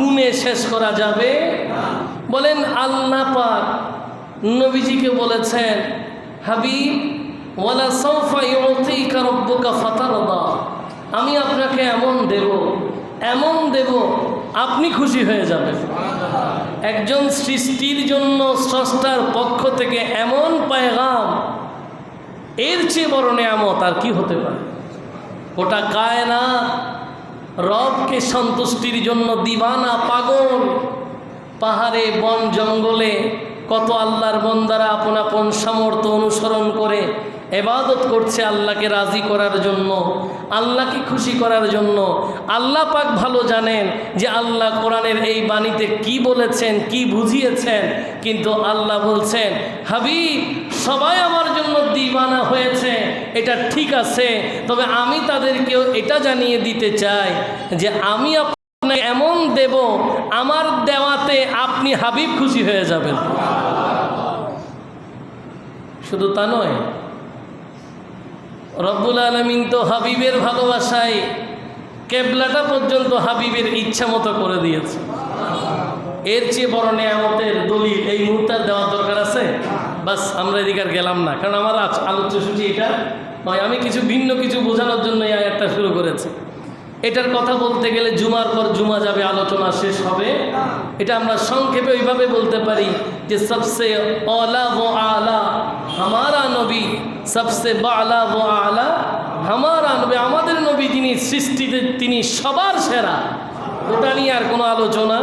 গুণে শেষ করা যাবে। বলেন আল্লাহ পাক নবীজিকে বলেছেন, হাবিব ওয়ালা সাউফা ইউতিকা রাব্বুকা ফাতারদা, আমি আপনাকে এমন দেব আপনি খুশি হয়ে যাবেন। একজন সৃষ্টির জন্য স্রষ্টার পক্ষ থেকে এমন পেগাম, এর চেয়ে বড় নেয়ামত আর কি হতে পারে? গোটা কায়নাত রবকে সন্তুষ্টির জন্য দিবানা পাগল। পাহাড়ে বন জঙ্গলে কত আল্লাহর বান্দারা আপন আপন সামর্থ্য অনুসরণ করে ইবাদত করছে আল্লাহকে রাজি করার জন্য, আল্লাহকে খুশি করার জন্য। আল্লাহ পাক ভালো জানেন যে আল্লাহ কোরআনের এই বাণীতে কি বলেছেন, কি বুঝিয়েছেন। কিন্তু আল্লাহ বলছেন, হাবিব সবাই আমার জন্য দিওয়ানা হয়েছে, এটা ঠিক আছে, তবে আমি তাদেরকেও এটা জানিয়ে দিতে চাই যে আমি আপনাকে এমন দেব, আমার দেওয়াতে আপনি হাবিব খুশি হয়ে যাবেন। শুধু তা নয়, রব্বুল আলামিন তো হাবিবের ভালোবাসায় কেবলাটা পর্যন্ত হাবিবের ইচ্ছা মতো করে দিয়েছে। এর চেয়ে বড় নেয়ামতের দলিল এই মুহূর্তে দেওয়ার দরকার আছে? বাস আমরা এদিকে আর গেলাম না, কারণ আমার আলোচ্য সূচি এটা নয়। আমি ভিন্ন কিছু বোঝানোর জন্য এই আয়াতটা শুরু করেছি। এটার কথা বলতে গেলে জুমার পর জুমা যাবে, আলোচনা শেষ হবে। এটা আমরা সংক্ষেপে ওইভাবে বলতে পারি যে সবসে আলা ও আলা হামারা নবী, সবসে বালা ও আলা হামারা নবী। আমাদের নবী যিনি সৃষ্টিতে তিনি সবার সেরা, ওটা নিয়ে আর কোনো আলোচনা।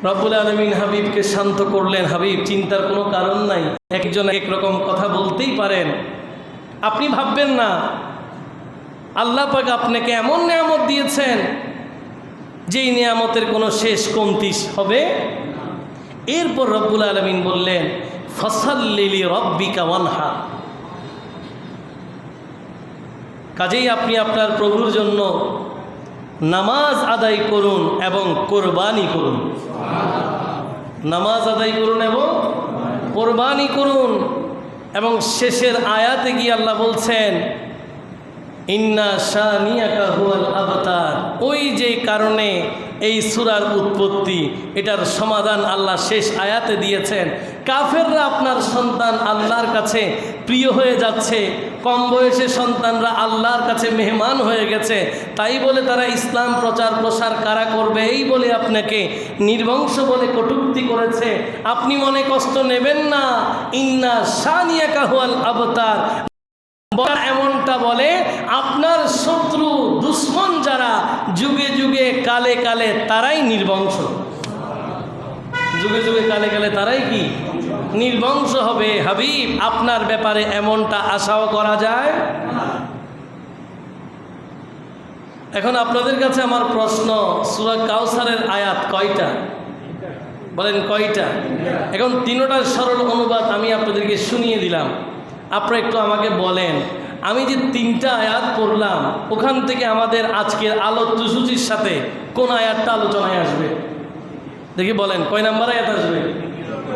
রব্বুল আলামিন হাবিবকে শান্ত করলেন, হাবিব চিন্তার কোনো কারণ নাই, একজন একরকম কথা বলতেই পারেন, আপনি ভাববেন না। আল্লাহ পাক আপনাকে এমন নিয়ামত দিয়েছেন যেই নিয়ামতের কোনো শেষ কমতি হবে। এরপর রব্বুল আলামিন বললেন, ফাসাল্লি লিরাব্বিকা ওয়ানহার, কাজেই আপনি আপনার প্রভুর জন্য নামাজ আদায় করুন এবং কোরবানি করুন। নামাজ আদায় করুন এবং কোরবানি করুন। এবং শেষের আয়াতে গিয়ে আল্লাহ বলছেন, ইন্না শানিয়াকা হুয়াল আবতার। ওই যে কারণে এই সূরার উৎপত্তি, এটার সমাধান আল্লাহ শেষ আয়াতে দিয়েছেন। কাফেররা আপনার সন্তান আল্লাহর কাছে প্রিয় হয়ে যাচ্ছে, কম বয়সে সন্তানরা আল্লাহর কাছে মেহমান হয়ে গেছে, তাই বলে তারা ইসলাম প্রচার প্রসার কারা করবে এই বলে আপনাকে নির্বংশ বলে কটূক্তি করেছে। আপনি মনে কষ্ট নেবেন না। ইন্না শানিয়াকা হুয়াল আবতার এমনটা বলে আপনার শত্রু দুশ্মন যারা যুগে যুগে কালে কালে তারাই নির্বংশ, যুগে যুগে কালে কালে তারাই কি নির্বংশ হবে। হাবিব আপনার ব্যাপারে এমনটা আশাও করা যায়। এখন আপনাদের কাছে আমার প্রশ্ন, সূরা কাউসারের আয়াত কয়টা? বলেন কয়টা? এখন তিনটার সরল অনুবাদ আমি আপনাদেরকে শুনিয়ে দিলাম, আপনারা একটু আমাকে বলেন, আমি যে তিনটা আয়াত পড়লাম ওখান থেকে আমাদের আজকের আলোচ্য সূচির সাথে কোন আয়াতটা আলোচনায় আসবে? দেখি বলেন, কয় নাম্বার আয়াত আসবে?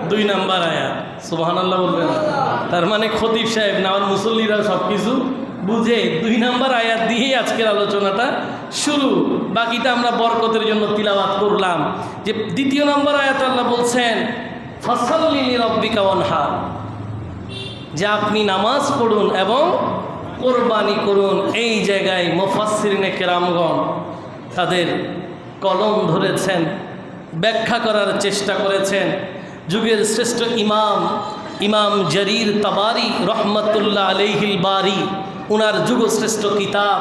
2 নাম্বার আয়াত। সুবহানাল্লাহ বলবেন। তার মানে খতিব সাহেব না মুসল্লিরা সব কিছু বুঝে 2 নাম্বার আয়াত দিয়েই আজকের আলোচনাটা শুরু। বাকিটা আমরা বরকতের জন্য তিলাওয়াত করলাম। যে 2 নম্বর আয়াত আল্লাহ বলছেন, ফাসাল্লি লিরাব্বিকা ওয়ানহার, যে আপনি নামাজ পড়ুন এবং কোরবানি করুন। এই জায়গায় মুফাসসিরিনে কেরামগণ তাদের কলম ধরেছেন, ব্যাখ্যা করার চেষ্টা করেছেন। যুগের শ্রেষ্ঠ ইমাম জারির তাবারি রহমতুল্লাহ আলাইহিল বারি, উনার যুগশ্রেষ্ঠ কিতাব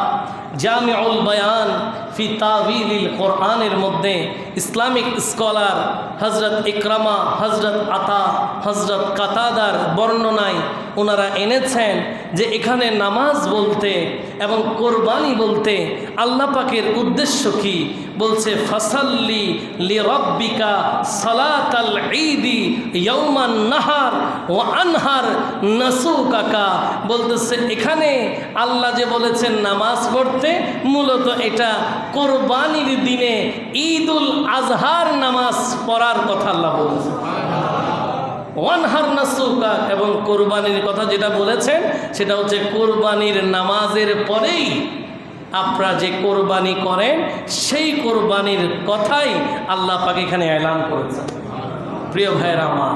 জামিউল বায়ান ফি তাবিলিল কোরআনের মধ্যে ইসলামিক স্কলার হজরত ইকরামা, হজরত আতা, হজরত কাতাদার বর্ণনায় ওনারা এনেছেন যে এখানে নামাজ বলতে এবং কোরবানি বলতে আল্লাহ পাকের উদ্দেশ্য কি? বলছে ফাসাল্লি লিরাব্বিকা সালাতাল ঈদি ইয়াউমান নাহার ওয়া আনহার নাসুকাকা। বলতেছে এখানে আল্লাহ যে বলেছেন নামাজ পড়তে, মূলত এটা কোরবানির দিনে ঈদুল আজহার নামাজ পড়ার কথা আল্লাহ বলেছে। ওয়ানহার নাসুকা, এবং কোরবানির কথা যেটা বলেছেন সেটা হচ্ছে কোরবানির নামাজের পরেই আপনারা যে কোরবানি করেন সেই কোরবানির কথাই আল্লাহ পাক এখানে এলান করেছেন। প্রিয় ভাইয়েরা আমার,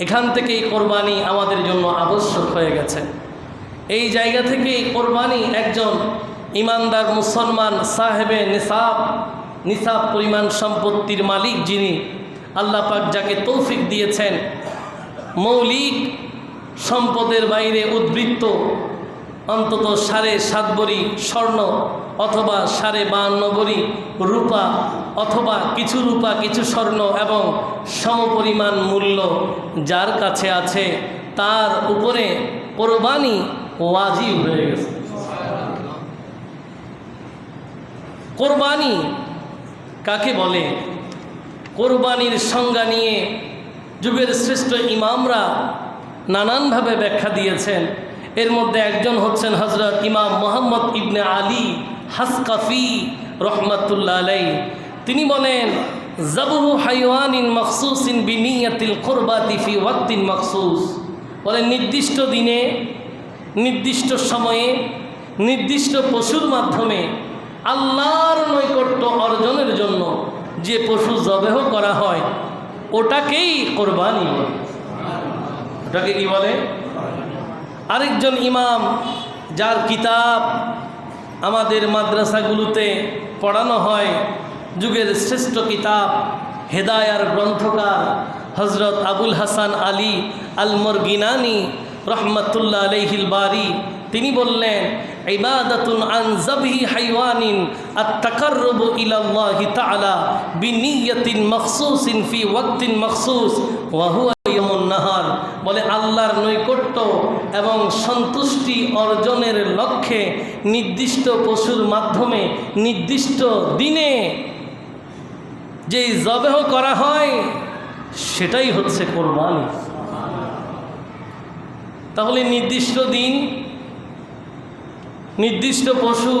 এখান থেকেই কোরবানি আমাদের জন্য আবশ্যক হয়ে গেছে। এই জায়গা থেকেই কোরবানি একজন ইমানদার মুসলমান সাহেবে নিসাব পরিমাণ সম্পত্তির মালিক, যিনি আল্লাহ পাক যাকে তৌফিক দিয়েছেন, মৌলিক সম্পদের বাইরে উদ্বৃত্ত অন্তত 7.5 ভরি স্বর্ণ অথবা 52.5 ভরি রূপা অথবা কিছু রূপা কিছু স্বর্ণ এবং সমপরিমাণ মূল্য যার কাছে আছে তার উপরে কোরবানি ওয়াজিব হয়ে গেছে। কোরবানি কাকে বলে? কোরবানির সংজ্ঞা নিয়ে যুগের শ্রেষ্ঠ ইমামরা নানানভাবে ব্যাখ্যা দিয়েছেন। এর মধ্যে একজন হচ্ছেন হযরত ইমাম মুহাম্মদ ইবনে আলী হাসকাফি রহমাতুল্লাহ আলাইহি। তিনি বলেন, যাবহু হাইওয়ানিন মখসুসিন বিনিয়াতিল কুরবাতি ফি ওয়াক্তিন মখসুস। বলেন, নির্দিষ্ট দিনে, নির্দিষ্ট সময়ে, নির্দিষ্ট পশুর মাধ্যমে আল্লাহর নৈকট্য অর্জনের জন্য যে পশু জবেহ করা হয় ওটাকেই কোরবানি বলে। ওটাকে কি বলে? আরেকজন ইমাম, যার কিতাব আমাদের মাদ্রাসাগুলোতে পড়ানো হয়, যুগের শ্রেষ্ঠ কিতাব হেদায়ার গ্রন্থকার হজরত আবুল হাসান আলী আল মরগিনানি রহমতুল্লাহ আলাইহিল বারি, তিনি বললেন, ইবাদাতুন আন যাবহি হাইওয়ানিন আত-তাকাররুবু ইলাল্লাহি তাআলা বিনিয়াতিন মখসুসিন ফি ওয়াক্তিন মখসুস ওয়া হুয়া ইয়ামুন নাহার। বলে, আল্লাহর নৈকট্য এবং সন্তুষ্টি অর্জনের লক্ষ্যে নির্দিষ্ট পশুর মাধ্যমে নির্দিষ্ট দিনে যেই জবেহ করা হয় সেটাই হচ্ছে কোরবানি। তাহলে নির্দিষ্ট দিন, নির্দিষ্ট পশু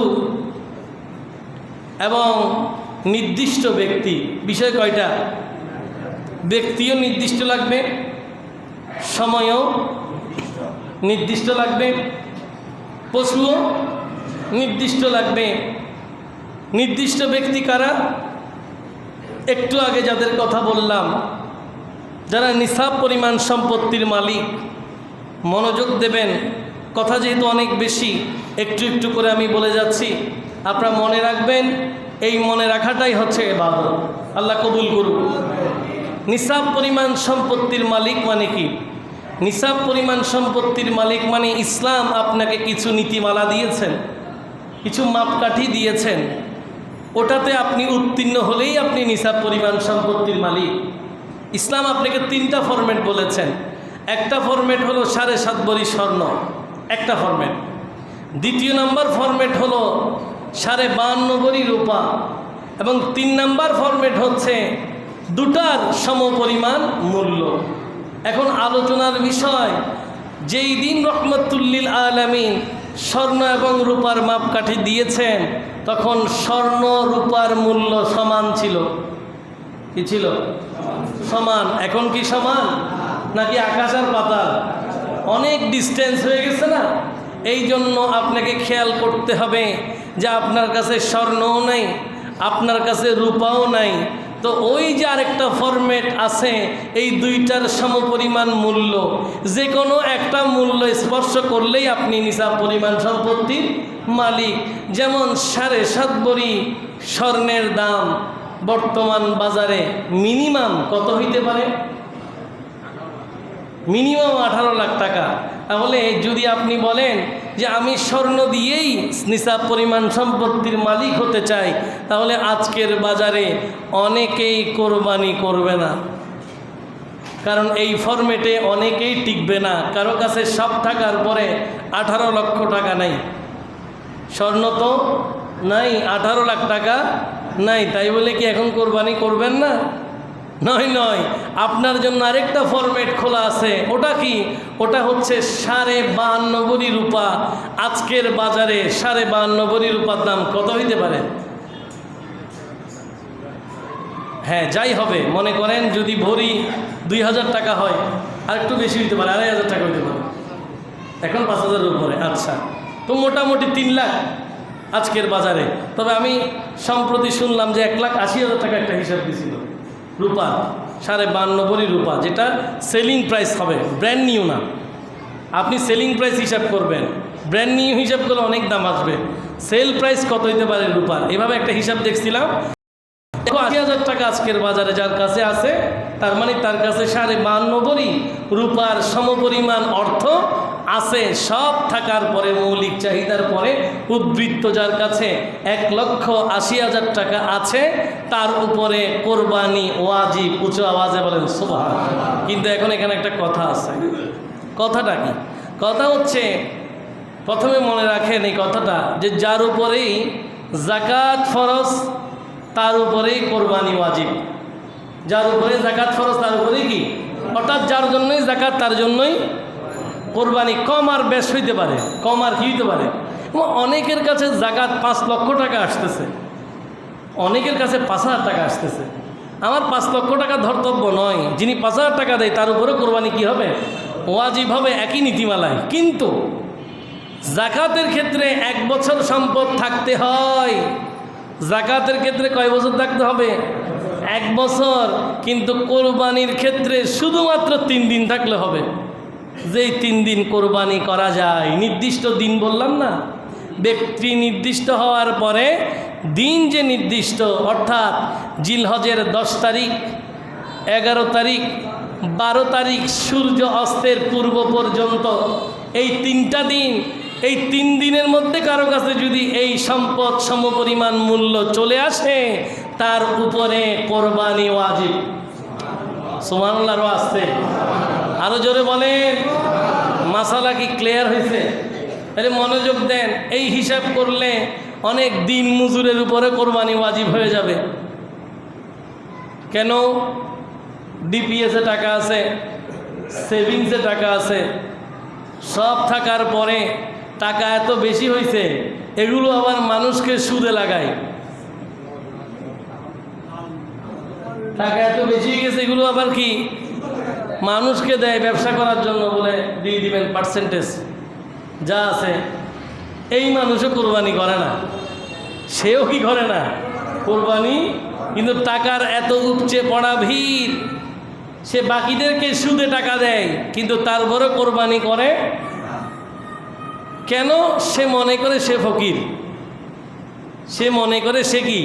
এবং নির্দিষ্ট ব্যক্তি, বিষয় কয়টা? ব্যক্তিও নির্দিষ্ট লাগবে, সময়ও নির্দিষ্ট লাগবে, পশুও নির্দিষ্ট লাগবে। নির্দিষ্ট ব্যক্তি কারা? একটু আগে যাদের কথা বললাম, যারা নিসাব পরিমাণ সম্পত্তির মালিক। মনোযোগ দেবেন, কথা যেহেতু অনেক বেশি, একটু একটু করে আমি বলে যাচ্ছি, আপনারা মনে রাখবেন। এই মনে রাখাটাই হচ্ছে ইবাদত। আল্লাহ কবুল করুন। নিসাব পরিমাণ সম্পত্তির মালিক মানে কি? নিসাব পরিমাণ সম্পত্তির মালিক মানে ইসলাম আপনাকে কিছু নীতিমালা দিয়েছেন, কিছু মাপকাঠি দিয়েছেন, ওটাতে আপনি উত্তীর্ণ হলেই আপনি নিসাব পরিমাণ সম্পত্তির মালিক। ইসলাম আপনাকে 3টা ফরম্যাট বলেছেন। একটা ফরম্যাট হলো 7.5 ভরি স্বর্ণ, একটা ফরম্যাট। দ্বিতীয় নাম্বার ফরম্যাট হলো 52.5 ভরি রূপা, এবং 3 নাম্বার ফরম্যাট হচ্ছে দুটার সমপরিমাণ মূল্য। এখন আলোচনার বিষয়, যেই দিন রহমতুল্লিল আলামিন স্বর্ণ এবং রূপার মাপকাঠি দিয়েছেন তখন স্বর্ণ রূপার মূল্য সমান ছিল। কি ছিল? সমান। এখন কি সমান নাকি আকাশ আর পাতাল? অনেক ডিস্টেন্স হয়ে গেছে না? এই জন্য আপনাকে খেয়াল করতে হবে যে আপনার কাছে স্বর্ণও নাই, আপনার কাছে রূপাও নাই, তো ওই যে আরেকটা ফরম্যাট আছে, এই দুইটার সমপরিমাণ মূল্য, যে কোনো একটা মূল্য স্পর্শ করলেই আপনি নিসাব পরিমাণ সম্পত্তির মালিক। যেমন 7.5 ভরি স্বর্ণের দাম বর্তমান বাজারে মিনিমাম কত হইতে পারে? মিনিমাম 18 লাখ টাকা। তাহলে যদি আপনি বলেন যে আমি স্বর্ণ দিয়েই নিসাব পরিমাণ সম্পত্তির মালিক হতে চাই, তাহলে আজকের বাজারে অনেকেই কোরবানি করবে না, কারণ এই ফরম্যাটে অনেকেই টিকবে না। কারো কাছে সব টাকার পরে 18 লক্ষ টাকা নাই, স্বর্ণ তো নাই, 18 লাখ টাকা নাই, তাই বলে কি এখন কোরবানি করবেন না? নয় নয়, আপনার জন্য আরেকটা ফরম্যাট খোলা আছে। ওটা কি? ওটা হচ্ছে 52.5 ভরি রূপা। আজকের বাজারে 52.5 ভরি রূপার দাম কত হইতে পারে? হ্যাঁ, যাই হবে, মনে করেন যদি ভরি 2000 টাকা হয়, আর একটু বেশি হইতে পারে, 2500 টাকা হইতে পারে, এখন 5000-এর উপরে। আচ্ছা, তো মোটামুটি 3 লাখ, আজকের বাজারে। তবে আমি সম্প্রতি শুনলাম যে 1,80,000 টাকা একটা হিসাব দিয়েছিল রূপা, 52.5 ভরি রূপা, যেটা সেলিং প্রাইস হবে, ব্র্যান্ড নিউ না। আপনি সেলিং প্রাইস হিসাব করবেন, ব্র্যান্ড নিউ হিসাব করলে অনেক দাম আসবে। সেল প্রাইস কত হইতে পারে রূপার, এভাবে একটা হিসাব দেখছিলাম। 80,000 টাকা আজকের বাজারে যার কাছে আছে, তার মানে তার কাছে 52.5 ভরি রূপার সমপরিমাণ অর্থ আছে। সব থাকার পরে, মৌলিক চাহিদার পরে উদ্বৃত্ত যার কাছে 1,80,000 টাকা আছে, তার উপরে কোরবানি ওয়াজিব। উঁচু আওয়াজে বলেন সুবহানাল্লাহ। কিন্তু এখন এখানে একটা কথা আছে। কথাটা কি? কথা হচ্ছে, প্রথমে মনে রাখেন এই কথাটা, যে যার উপরেই যাকাত ফরজ তার উপরেই কোরবানি ওয়াজিব। যার উপরে যাকাত ফরজ তার উপরেই কি, অর্থাৎ যার জন্যই যাকাত তার জন্যই কোরবানি। কম আর বেশ হইতে পারে, কম আর কি হইতে পারে। অনেকের কাছে যাকাত 5 লক্ষ টাকা আসতেছে, অনেকের কাছে 5,000 টাকা আসতেছে। আমার 5 লক্ষ টাকা ধর্তব্য নয়, যিনি 5,000 টাকা দেয় তার উপরে কোরবানি কি হবে, ওয়াজিব হবে, একই নীতিমালায়। কিন্তু যাকাতের ক্ষেত্রে 1 বছর সম্পদ থাকতে হয়। যাকাতের ক্ষেত্রে কয় বছর থাকতে হবে? 1 বছর। কিন্তু কোরবানির ক্ষেত্রে শুধুমাত্র 3 দিন থাকলে হবে। যেই 3 দিন কোরবানি করা যায়, নির্দিষ্ট দিন বললাম না, ব্যক্তি নির্দিষ্ট হওয়ার পরে দিন যে নির্দিষ্ট, অর্থাৎ জিলহজের 10 তারিখ, 11 তারিখ, 12 তারিখ সূর্য অস্তের পূর্ব পর্যন্ত, এই 3টা দিন, এই 3 দিনের মধ্যে কারো কাছে যদি এই সম্পদ সমপরিমাণ মূল্য চলে আসে, তার উপরে কোরবানি ওয়াজিব। সুবহানাল্লাহ আসছে, আরো জোরে বলেন। মাসালা কি ক্লিয়ার হয়েছে? আরে মনোযোগ দেন। এই হিসাব করলে অনেক দিন মজুরের উপরে কোরবানি ওয়াজিব হয়ে যাবে। কেন? ডিপিএসে টাকা আছে, সেভিংসে টাকা আছে, সব থাকার পরে টাকা এত বেশি হয়েছে, এগুলো আবার মানুষকে সুদে লাগায়। টাকা এত বেশি হয়ে গেছে, এগুলো আবার কি মানুষকে দেয় ব্যবসা করার জন্য, বলে দিয়ে দিবেন পার্সেন্টেজ যা আছে। এই মানুষও কোরবানি করে না, সেও কি করে না কোরবানি, কিন্তু টাকার এত উপচে পড়া ভিড়, সে বাকিদেরকে সুদে টাকা দেয়, কিন্তু তারপরও কোরবানি করে। কেন? সে মনে করে সে ফকির, সে মনে করে সে কি,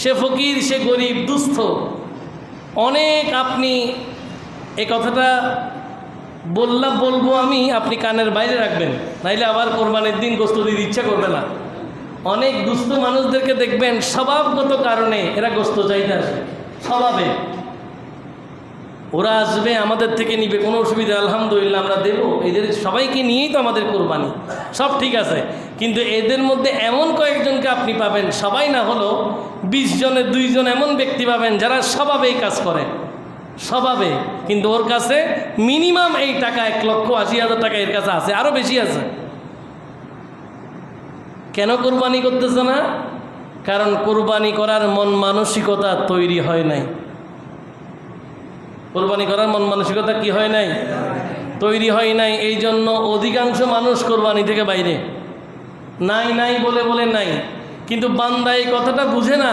সে ফকির, সে গরিব দুস্থ। অনেক, আপনি এই কথাটা বলবো আমি, আপনি কানের বাইরে রাখবেন, নাইলে আবার কোরবানির দিন গোস্ত দিতে ইচ্ছা করবে না। অনেক দুস্থ মানুষদেরকে দেখবেন স্বভাবগত কারণে এরা গোস্ত চাইতে আসে, স্বভাবে। ওরা আসবে, আমাদের থেকে নিবে, কোনো অসুবিধা, আলহামদুলিল্লাহ আমরা দেবো। এদের সবাইকে নিয়েই তো আমাদের কোরবানি, সব ঠিক আছে। কিন্তু এদের মধ্যে এমন কয়েকজনকে আপনি পাবেন, সবাই না হলেও 20 জনের 2 জন এমন ব্যক্তি পাবেন যারা স্বভাবেই কাজ করে, স্বভাবে। কিন্তু ওর কাছে মিনিমাম এই টাকা 1,80,000 টাকা এর কাছে আছে, আরও বেশি আছে। কেন কোরবানি করতেছে না? কারণ কোরবানি করার মন মানসিকতা তৈরি হয় নাই। কোরবানি করার মন মানসিকতা কি হয় নাই? তৈরি হয় নাই। এই জন্য অধিকাংশ মানুষ কোরবানি থেকে বাইরে, নাই বলে বলে নাই। কিন্তু বান্দা এই কথাটা বুঝে না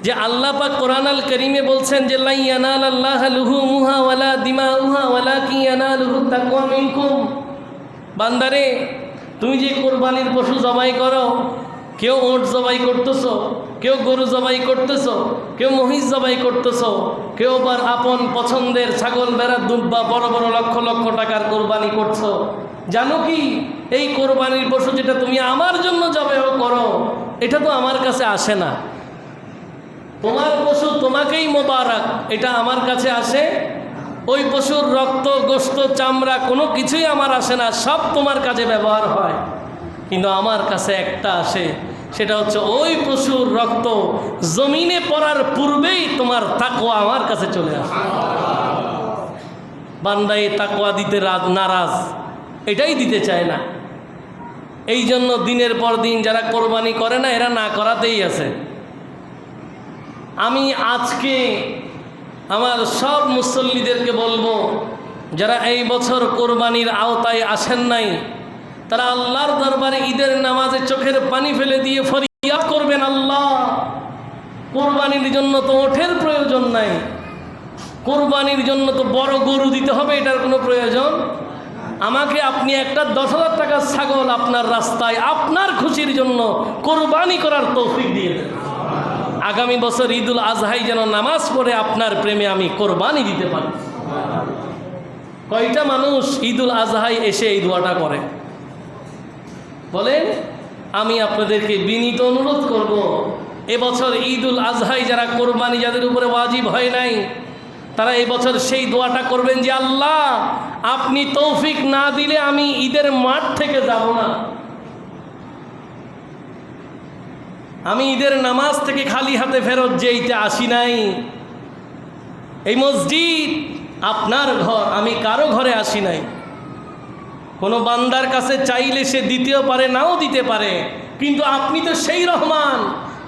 যে আল্লাহ পাক কোরআন আল কারীমে বলছেন যে লা ইয়ানালাল্লাহু লুহুমুহা ওয়ালা দিমাউহা ওয়ালাকিন ইয়ানালুহু তাকওয়া মিনকুম। বান্দারে, তুমি যে কোরবানির পশু জবাই করো, কেউ ওট জবাই করতেছো, কেউ গরু জবাই করতেছো, কেউ মহিষ জবাই করতেছো, কেউ আবার আপন পছন্দের ছাগল, ভেড়া, দুব্বা, বড় বড় লক্ষ লক্ষ টাকার কোরবানি করছো। জানো কি, এই কোরবানির পশু যেটা তুমি আমার জন্য জবাই করো, এটা তো আমার কাছে আসে না। তোমার পশু তোমাকেই মোবারক, এটা আমার কাছে আসে। ওই পশুর রক্ত, গোশত, চামড়া কোনো কিছুই আমার আসে না, সব তোমার কাজে ব্যবহার হয়। কিন্তু আমার কাছে একটা আসে, সেটা হচ্ছে ওই পশুর রক্ত জমিনে পড়ার পূর্বেই তোমার তাকওয়া আমার কাছে চলে আসে। বান্দা এই তাকওয়া দিতে নারাজ, এটাই দিতে চায় না। এই জন্য দিনের পর দিন যারা কোরবানি করে না, এরা না করাতেই আছে। আমি আজকে আমার সব মুসল্লিদেরকে বলবো, যারা এই বছর কোরবানির আওতায় আসেন নাই, তারা আল্লাহর দরবারে ঈদের নামাজে চোখের পানি ফেলে দিয়ে ফরিয়াদ করবেন, আল্লাহ কোরবানির জন্য তো ওঠের প্রয়োজন নাই, কোরবানির জন্য তো বড় গরু দিতে হবে, এটার কোনো প্রয়োজন, আমাকে আপনি একটা 10,000 টাকার ছাগল আপনার রাস্তায় আপনার খুশির জন্য কোরবানি করার তৌফিক দিয়ে দেন। আগামী বছর ঈদুল আজহায় যেন নামাজ পড়ে আপনার প্রেমে আমি কোরবানি দিতে পারি। কয়টা মানুষ ঈদুল আজহায় এসে এই দোয়াটা করে বলেন? আমি আপনাদেরকে বিনীত অনুরোধ করব, এবছর ঈদুল আজহায় যারা কোরবানি যাদের উপরে ওয়াজিব হয় নাই, তারা এবছর সেই দোয়াটা করবেন যে আল্লাহ আপনি তৌফিক না দিলে আমি ঈদের মাঠ থেকে যাব না, আমি ঈদের নামাজ থেকে খালি হাতে ফেরত যেইতে আসি নাই। এই মসজিদ আপনার ঘর, আমি কারো ঘরে আসি নাই। কোনো বান্দার কাছে চাইলে সে দিতেও পারে, নাও দিতে পারে, কিন্তু আপনি তো সেই রহমান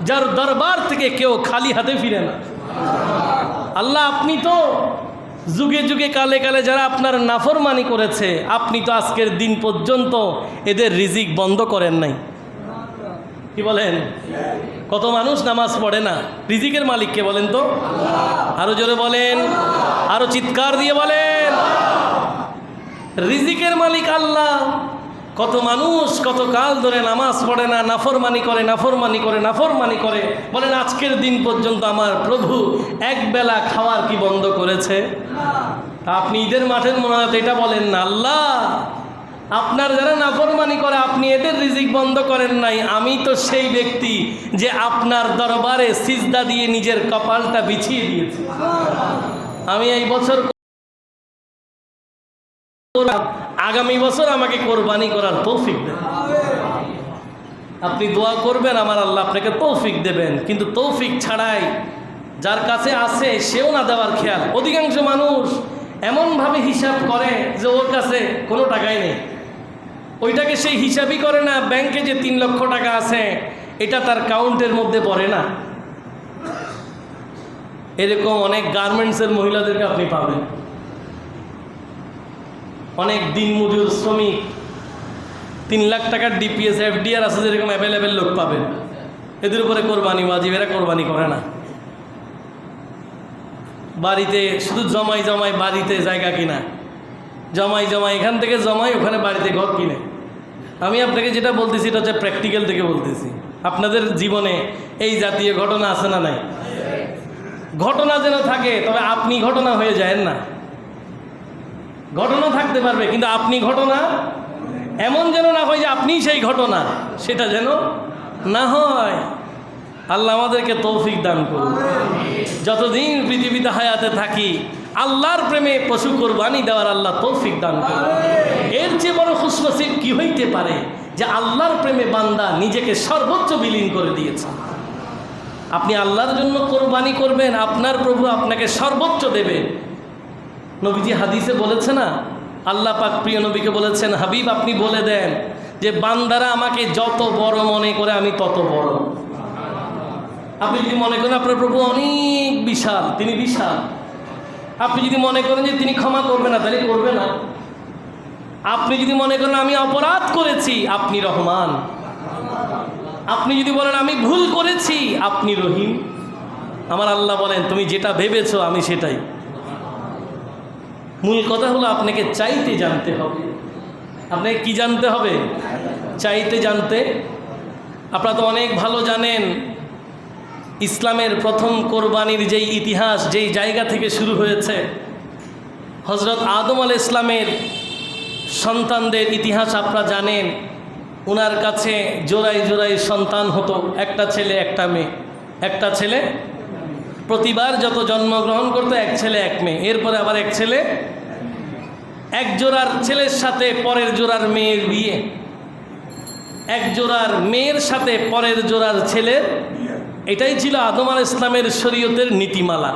যার দরবার থেকে কেউ খালি হাতে ফিরে না। আল্লাহ আপনি তো যুগে যুগে কালে কালে যারা আপনার নাফরমানি করেছে, আপনি তো আজকের দিন পর্যন্ত এদের রিজিক বন্ধ করেন নাই। কি বলেন? কত মানুষ নামাজ পড়ে না, রিজিকের মালিককে বলেন তো? আরো জোরে বলেন, আরো চিৎকার দিয়ে বলেন। রিজিকের মালিক আল্লাহ। কত মানুষ কত কাল ধরে নামাজ পড়ে না, নাফরমানি করে, নাফরমানি করে, নাফরমানি করে, বলেন আজকের দিন পর্যন্ত আমার প্রভু এক বেলা খাওয়ার কি বন্ধ করেছে? আপনি ঈদের মাঠের মোনাজাতে এটা বলেন না, আল্লাহ আপনার যারা নাফরমানি করে আপনি এদের রিজিক বন্ধ করেন নাই। আমি তো সেই ব্যক্তি যে আপনার দরবারে সিজদা দিয়ে নিজের কপালটা বিছিয়ে দিয়েছি। আমি এই বছর, আগামী বছর আমাকে কোরবানি করার তৌফিক দেন। আপনি দোয়া করবেন, আমার আল্লাহ আপনাকে তৌফিক দেবেন, কিন্তু তৌফিক ছাড়াই যার কাছে আছে সেও না দেওয়ার খেয়াল। অধিকাংশ মানুষ এমনভাবে হিসাব করে যে ওর কাছে কোনো টাকাই নেই, ওইটাকে সেই হিসাবই করে না ব্যাংকে যে 3 লক্ষ টাকা আছে এটা তার কাউন্টের মধ্যে পড়ে না। এরকম অনেক গার্মেন্টসের মহিলাদেরকে আপনি পাবেন, অনেক দিনমজুর শ্রমিক, 3 লাখ টাকার ডিপিএস এফডিআর আছে, যেরকম অ্যাভেলেবেল লোক পাবেন। এদের উপরে কোরবানি ওয়াজিব, এরা কোরবানি করে না। বাড়িতে শুধু জমাই জমাই বাড়িতে জায়গা কিনা, জমাই জমাই এখান থেকে জমাই ওখানে বাড়িতে ঘর কিনে। আমি আপনাকে যেটা বলতেছি এটা হচ্ছে প্র্যাকটিক্যাল থেকে বলতেছি। আপনাদের জীবনে এই জাতীয় ঘটনা আছে না নাই? ঘটনা যেন থাকে, তবে আপনি ঘটনা হয়ে যায়েন না। ঘটনা থাকতে পারবে কিন্তু আপনি ঘটনা এমন যেন না হয় যে আপনিই সেই ঘটনা, সেটা যেন না হয়। আল্লাহ আমাদেরকে তৌফিক দান করুন। যতদিন পৃথিবীতে হায়াতে থাকি আল্লাহর প্রেমে পশু কোরবানি দেওয়ার আল্লাহ তৌফিক দান করুন। এর চেয়ে বড় খুশনসিব কি হইতে পারে যে আল্লাহর প্রেমে বান্দা নিজেকে সর্বোচ্চ বিলীন করে দিয়েছে। আপনি আল্লাহর জন্য কোরবানি করবেন, আপনার প্রভু আপনাকে সর্বোচ্চ দেবে। নবীজি হাদিসে বলেছে না, আল্লাহ পাক প্রিয় নবীকে বলেছেন, হাবিব আপনি বলে দেন যে বান্দারা আমাকে যত বড় মনে করে আমি তত বড়। আপনি যদি মনে করেন আপনার প্রভু অনেক বিশাল, তিনি বিশাল। আপনি যদি মনে করেন যে তিনি ক্ষমা করবে না, তাহলে করবে না। আপনি যদি মনে করেন আমি অপরাধ করেছি, আপনি রহমান। আপনি যদি বলেন আমি ভুল করেছি, আপনি রহিম। আমার আল্লাহ বলেন তুমি যেটা ভেবেছো আমি সেটাই। মূল কথা হলো আপনাকে চাইতে জানতে হবে। আপনাকে কি জানতে হবে? চাইতে জানতে। আপনারা তো অনেক ভালো জানেন ইসলামের প্রথম কোরবানির যেই ইতিহাস যেই জায়গা থেকে শুরু হয়েছে, হজরত আদম আলাইহিস ইসলামের সন্তানদের ইতিহাস আপনারা জানেন। ওনার কাছে জোড়ায় জোড়ায় সন্তান হতো, একটা ছেলে একটা মেয়ে, একটা ছেলে। প্রতিবার যত জন্মগ্রহণ করতো এক ছেলে এক মেয়ে, এরপরে আবার এক ছেলে। এক জোড়ার ছেলের সাথে পরের জোড়ার মেয়ের বিয়ে, এক জোড়ার মেয়ের সাথে পরের জোড়ার ছেলের, এটাই ছিল আদম আলাইহিস ইসলামের শরীয়তের নীতিমালা।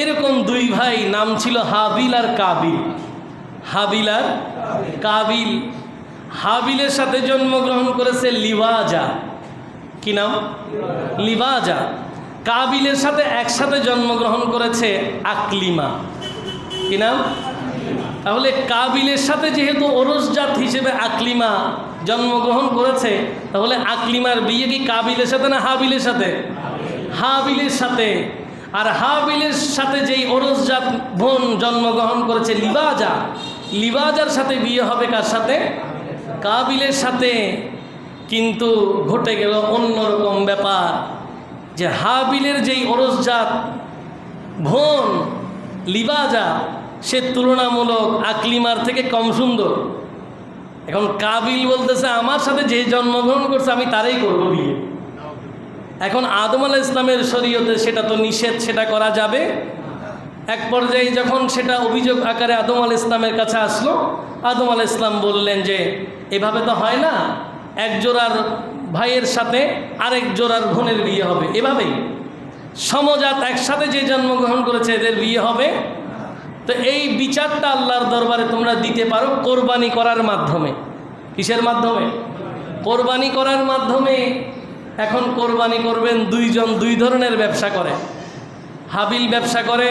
এরকম দুই ভাই, নাম ছিল হাবিল আর কাবিল। হাবিল আর কাবিল। হাবিলের সাথে জন্মগ্রহণ করেছে লিওয়াজা। কি নাম? লিওয়াজা। কাবিলের সাথে একসাথে জন্মগ্রহণ করেছে আকলিমা। কি নাম? তাহলে কাবিলের সাথে যেহেতু ওরসজাত হিসেবে আকলিমা জন্মগ্রহণ করেছে, তাহলে আকলিমার বিয়ে কি কাবিলের সাথে না হাবিলের সাথে? হাবিলের সাথে। আর হাবিলের সাথে যেই ওরসজাত বোন জন্মগ্রহণ করেছে লিবাজা, লিবাজার সাথে বিয়ে হবে কার সাথে? কাবিলের সাথে। কিন্তু ঘটে গেল অন্যরকম ব্যাপার, যে হাবিলের যেই ওরসজাত বোন লিবাজা, সে তুলনামূলক আকলিমার থেকে কম সুন্দর। এখন কাবিল বলতেছে আমার সাথে যে জন্মগ্রহণ করছে আমি তারই করবো বিয়ে। এখন আদম আলাইহিস ইসলামের শরীয়তে সেটা তো নিষেধ, সেটা করা যাবে। এক পর্যায়ে যখন সেটা অভিযোগ আকারে আদম আলাইহিস ইসলামের কাছে আসলো, আদম আলাইহিস ইসলাম বললেন যে এভাবে তো হয় না, এক জোড়ার ভাইয়ের সাথে আরেক জোড়ার বোনের বিয়ে হবে, এভাবেই সমজাত একসাথে যে জন্মগ্রহণ করেছে এদের বিয়ে হবে। তো এই বিচারটা আল্লাহর দরবারে তোমরা দিতে পারো কোরবানি করার মাধ্যমে। কিসের মাধ্যমে? কোরবানি করার মাধ্যমে। এখন কোরবানি করবেন দুইজন, দুই ধরনের ব্যবসা করে। হাবিল ব্যবসা করে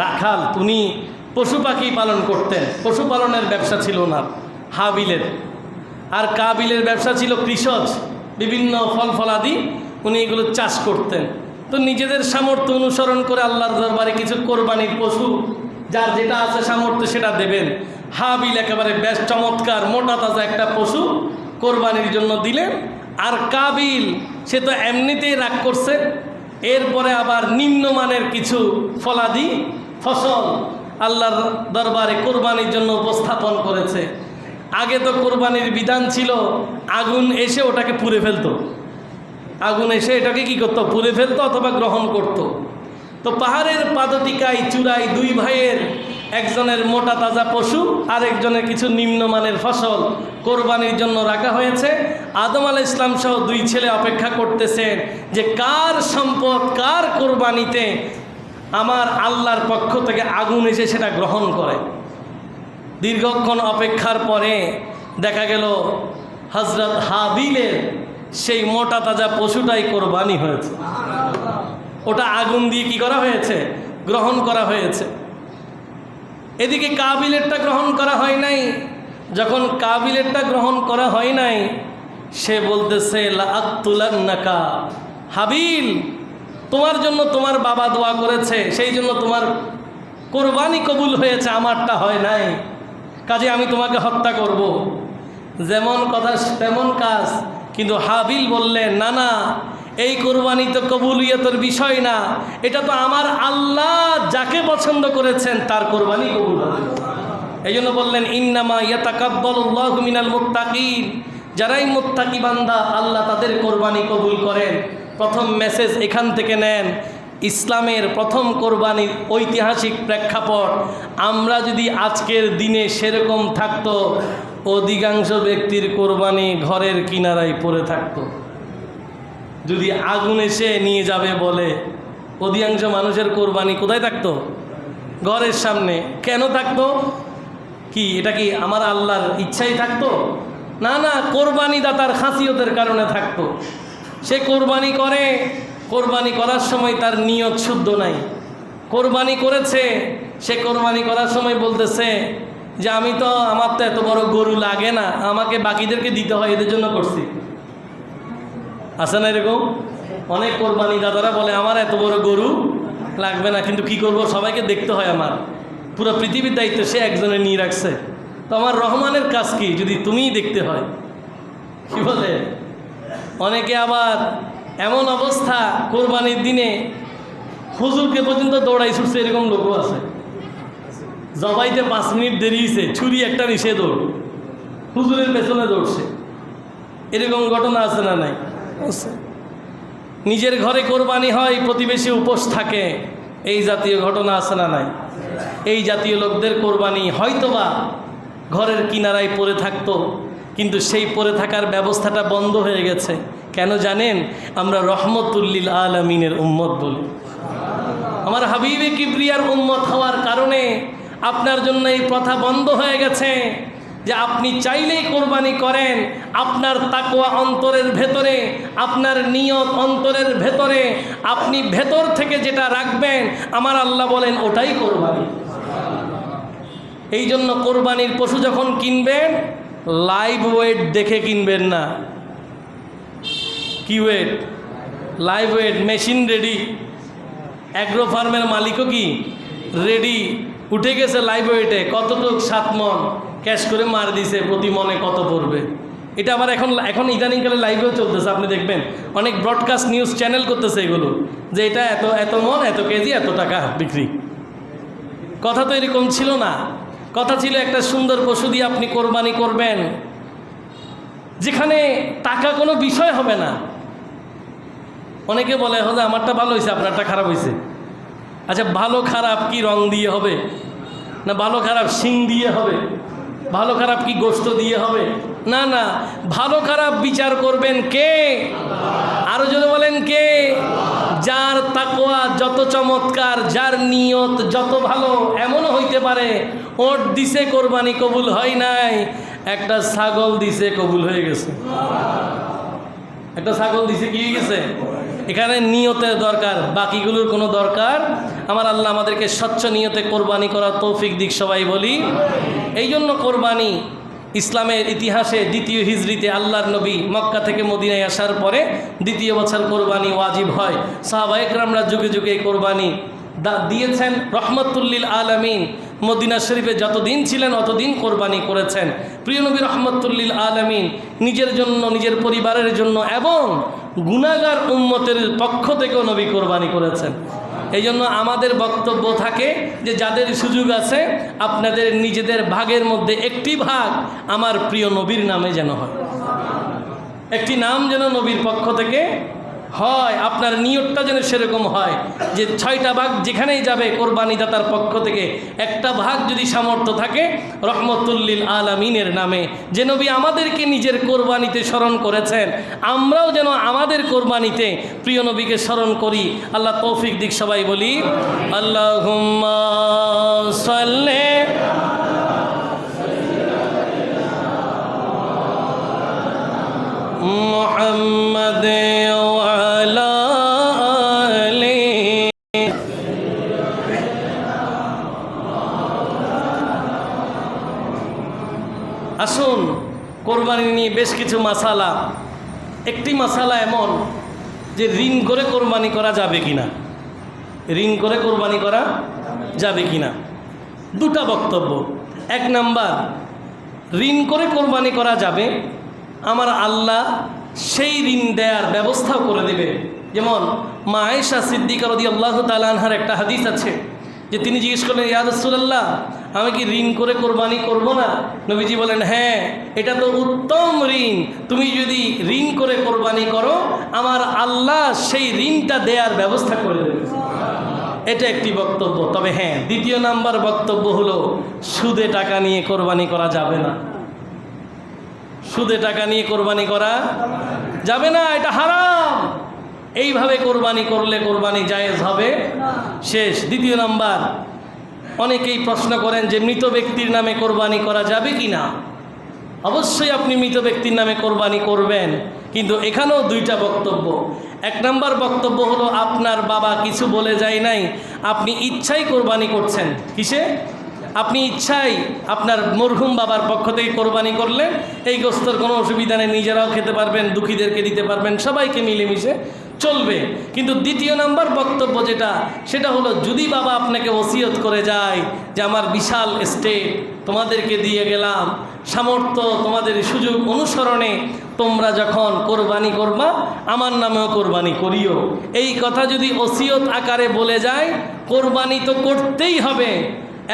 রাখাল, উনি পশু পাখি পালন করতেন, পশুপালনের ব্যবসা ছিল ওনার হাবিলের। আর কাবিলের ব্যবসা ছিল কৃষজ, বিভিন্ন ফল ফলাদি উনি এগুলো চাষ করতেন। তো নিজেদের সামর্থ্য অনুসরণ করে আল্লাহর দরবারে কিছু কোরবানির পশু, যার যেটা আছে সামর্থ্য সেটা দেবেন। হাবিল একেবারে বেশ চমৎকার মোটা তাজা একটা পশু কোরবানির জন্য দিলেন। আর কাবিল সে তো এমনিতেই রাগ করছে, এরপরে আবার নিম্নমানের কিছু ফলাদি ফসল আল্লাহর দরবারে কোরবানির জন্য উপস্থাপন করেছে। আগে তো কোরবানির বিধান ছিল আগুন এসে ওটাকে পুড়ে ফেলতো, আগুন এসে এটাকে কি করতো? পুড়ে ফেলতো অথবা গ্রহণ করত। তো পাহাড়ের পাদতিকায় চূড়ায় দুই ভাইয়ের, একজনের মোটা তাজা পশু আর একজনের কিছু নিম্নমানের ফসল কোরবানির জন্য রাখা হয়েছে। আদম আলাইহিস ইসলাম সহ দুই ছেলে অপেক্ষা করতেছেন যে কার সম্পদ, কার কোরবানিতে আমার আল্লাহর পক্ষ থেকে আগুন এসে সেটা গ্রহণ করে। দীর্ঘক্ষণ অপেক্ষার পরে দেখা গেল হযরত হাবিলের সেই মোটা তাজা পশুটাই কোরবানি হয়েছে। ওটা আগুন দিয়ে কি করা হয়েছে? গ্রহণ করা হয়েছে। এদিকে কাবিলেরটা গ্রহণ করা হয় নাই। যখন কাবিলেরটা গ্রহণ করা হয় নাই, সে বলতেছে লাআকতুলান্নাকা, হাবিল তোমার জন্য তোমার বাবা দোয়া করেছে, সেই জন্য তোমার কোরবানি কবুল হয়েছে, আমারটা হয় নাই, কাজে আমি তোমাকে হত্যা করব। যেমন কথা তেমন কাজ। কিন্তু হাবিল বললেন না না, এই কোরবানি তো কবুলিয়তের বিষয় না, এটা তো আমার আল্লাহ যাকে পছন্দ করেছেন তার কোরবানি কবুল হবে। এই জন্য বললেন ইন্নামা ইয়াতাকাব্বালুল্লাহু মিনাল মুত্তাকিন, যারাই মুত্তাকি বান্দা আল্লাহ তাদের কোরবানি কবুল করেন। প্রথম মেসেজ এখান থেকে নেন, ইসলামের প্রথম কোরবানির ঐতিহাসিক প্রেক্ষাপট। আমরা যদি আজকের দিনে সেরকম থাকতো, অধিকাংশ ব্যক্তির কোরবানি ঘরের কিনারায় পড়ে থাকতো। যদি আগুন এসে নিয়ে যাবে বলে, অধিকাংশ মানুষের কোরবানি কোথায় থাকতো? ঘরের সামনে। কেন থাকতো? কি এটা কি আমার আল্লাহর ইচ্ছাই থাকতো? না না, কোরবানি দাতার খাসিয়তের কারণে থাকতো। সে কোরবানি করে, কোরবানি করার সময় তার নিয়ত শুদ্ধ নাই। কোরবানি করেছে, সে কোরবানি করার সময় বলতেছে যে আমি তো, আমার তো এত বড় গরু লাগে না, আমাকে বাকিদেরকে দিতে হয়, এদের জন্য করছি। আছে না এরকম? অনেক কোরবানি দাদারা বলে আমার এত বড় গরু লাগবে না, কিন্তু কি করব, সবাইকে দেখতে হয়, আমার পুরো পৃথিবীর দায়িত্ব সে একজনে নিয়ে রাখছে, তো আমার রহমানের কাজ কি যদি তুমিই দেখতে হয়। কি বলে? অনেকে আবার এমন অবস্থা, কোরবানির দিনে হুজুরকে পর্যন্ত দৌড়াই ছুটছে, এরকম লোকও আছে। জবাইতে 5 মিনিট দেরি হয়েছে, ছুরি একটা নিষে দৌড়, হুজুরের পেছনে দৌড়ছে। এরকম ঘটনা আছে না নাই? নিজের ঘরে কোরবানি হয়, প্রতিবেশী উপোস থাকে, এই জাতীয় ঘটনা আছে না নাই? এই জাতীয় লোকদের কোরবানি হয়তোবা ঘরের কিনারায় পড়ে থাকতো, কিন্তু সেই পড়ে থাকার ব্যবস্থাটা বন্ধ হয়ে গেছে। কেন জানেন? আমরা রহমতুল্লিল আলামিনের উম্মত বলি। আমার হাবিবে কিবরিয়ার উম্মত হওয়ার কারণে আপনার জন্য এই প্রথা বন্ধ হয়ে গেছে যে আপনি চাইলেই কোরবানি করেন। আপনার তাকওয়া অন্তরের ভেতরে, আপনার নিয়ত অন্তরের ভেতরে, আপনি ভেতর থেকে যেটা রাখবেন, আমার আল্লাহ বলেন ওটাই কোরবানি। এই জন্য কোরবানির পশু যখন কিনবেন লাইভ ওয়েট দেখে কিনবেন না। কি weight? Live weight, machine ready. Agro ফার্মের মালিকও কি রেডি, উঠে গেছে লাইভ ওয়েটে, কতটুক 7 মণ ক্যাশ করে মার দিছে, প্রতি মনে কত পড়বে। এটা আবার এখন ইদানিংকালে লাইভেও চলতেছে, আপনি দেখবেন অনেক ব্রডকাস্ট নিউজ চ্যানেল করতেছে এগুলো, যে এটা এত মণ, এত কেজি, এত টাকা বিক্রি। কথা তো এরকম ছিল না। কথা ছিল একটা সুন্দর পশু দিয়ে আপনি কোরবানি করবেন, যেখানে টাকা কোনো বিষয় হবে না। অনেকে বলে হলে আমারটা ভালো হয়েছে, আপনারটা খারাপ হয়েছে। আচ্ছা, ভালো খারাপ কি রং দিয়ে হবে, না ভালো খারাপ শিং দিয়ে হবে, ভালো খারাপ কি গোশত দিয়ে হবে? না না, ভালো খারাপ বিচার করবেন কে? আরো যদি বলেন কে? যার তাকওয়া যত চমৎকার, যার নিয়ত যত ভালো। এমনও হইতে পারে ওট দিছে কোরবানি কবুল হয় নাই, একটা ছাগল দিছে কবুল হয়ে গেছে। একটা ছাগল দিছে কি হয়ে গেছে? এখানে নিয়তের দরকার, বাকিগুলোর কোনো দরকার। আমার আল্লাহ আমাদেরকে স্বচ্ছ নিয়তে কোরবানি করার তৌফিক দিক, সবাই বলি। এই জন্য কোরবানি ইসলামের ইতিহাসে দ্বিতীয় হিজরিতে আল্লাহর নবী মক্কা থেকে মদিনায় আসার পরে দ্বিতীয় বছর কোরবানি ওয়াজিব হয়। সাহাবায়ে কেরামরা যুগে যুগে কোরবানি দিয়েছেন। রহমতুল্লিল আলামিন মদিনা শরীফে যতদিন ছিলেন অতদিন কোরবানি করেছেন। প্রিয় নবী রহমতুল্লিল আলামিন নিজের জন্য, নিজের পরিবারের জন্য এবং গুনাহগার উম্মতের পক্ষ থেকেও নবী কোরবানি করেছেন। এই জন্য আমাদের বক্তব্য থাকে যে যাদের সুযোগ আছে আপনাদের নিজেদের ভাগের মধ্যে একটি ভাগ আমার প্রিয় নবীর নামে যেন হয়, একটি নাম যেন নবীর পক্ষ থেকে হয়। আপনার নিয়তটা যেন সেরকম হয় যে 6টা ভাগ যেখানেই যাবে কোরবানি দাতার পক্ষ থেকে একটা ভাগ যদি সামর্থ্য থাকে রহমতুল্লিল আলামিনের নামে, যে নবী আমাদেরকে নিজের কোরবানিতে স্মরণ করেছেন, আমরাও যেন আমাদের কোরবানিতে প্রিয় নবীকে স্মরণ করি। আল্লাহ তৌফিক দিক, সবাই বলি আল্লাহুম্মা সাল্লি মুহাম্মাদে আসুন কোরবানি নিয়ে বেশ কিছু মাসালা। একটি মাসালা এমন যে ঋণ করে কোরবানি করা যাবে কিনা, ঋণ করে কোরবানি করা যাবে কিনা। 2টা বক্তব্য। 1 নাম্বার, ঋণ করে কোরবানি করা যাবে, আমার আল্লাহ সেই ঋণ দেওয়ার ব্যবস্থাও করে দেবে। যেমন মা আয়েশা সিদ্দিকা রাদিয়াল্লাহু তাআলা আনহার একটা হাদিস আছে যে তিনি জিজ্ঞেস করলেন, ইয়া রাসূলুল্লাহ, আমি কি ঋণ করে কোরবানি করব না? নবীজি বলেন, হ্যাঁ, এটা তো উত্তম ঋণ। তুমি যদি ঋণ করে কোরবানি করো আমার আল্লাহ সেই ঋণটা দেওয়ার ব্যবস্থা করে দেবে। এটা একটি বক্তব্য। তবে হ্যাঁ, 2 নাম্বার বক্তব্য হলো সুদে টাকা নিয়ে কোরবানি করা যাবে না। সুদে টাকা নিয়ে কোরবানি করা যাবে না, এটা হারাম। এইভাবে কোরবানি করলে কোরবানি জায়েজ হবে শেষ। 2 নাম্বার, অনেকেই প্রশ্ন করেন যে মৃত ব্যক্তির নামে কোরবানি করা যাবে কি না। অবশ্যই আপনি মৃত ব্যক্তির নামে কোরবানি করবেন, কিন্তু এখানেও 2টা বক্তব্য। 1 নাম্বার বক্তব্য হলো আপনার বাবা কিছু বলে যায় নাই, আপনি ইচ্ছাই কোরবানি করছেন। কিসে? আপনি ইচ্ছাই আপনার মরহুম বাবার পক্ষ থেকে কোরবানি করলেন, এই গোস্তর কোনো অসুবিধা নেই, নিজেরাও খেতে পারবেন, দুঃখীদেরকে দিতে পারবেন, সবাইকে মিলেমিশে চলবে। কিন্তু 2 নাম্বার বক্তব্য যেটা, সেটা হলো যদি বাবা আপনাকে ওসিয়ত করে যায় যে আমার বিশাল এস্টেট তোমাদেরকে দিয়ে গেলাম, সামর্থ্য তোমাদের সুযোগ অনুসরণে তোমরা যখন কোরবানি করবা আমার নামেও কোরবানি করিও, এই কথা যদি ওসিয়ত আকারে বলে যায়, কোরবানি তো করতেই হবে।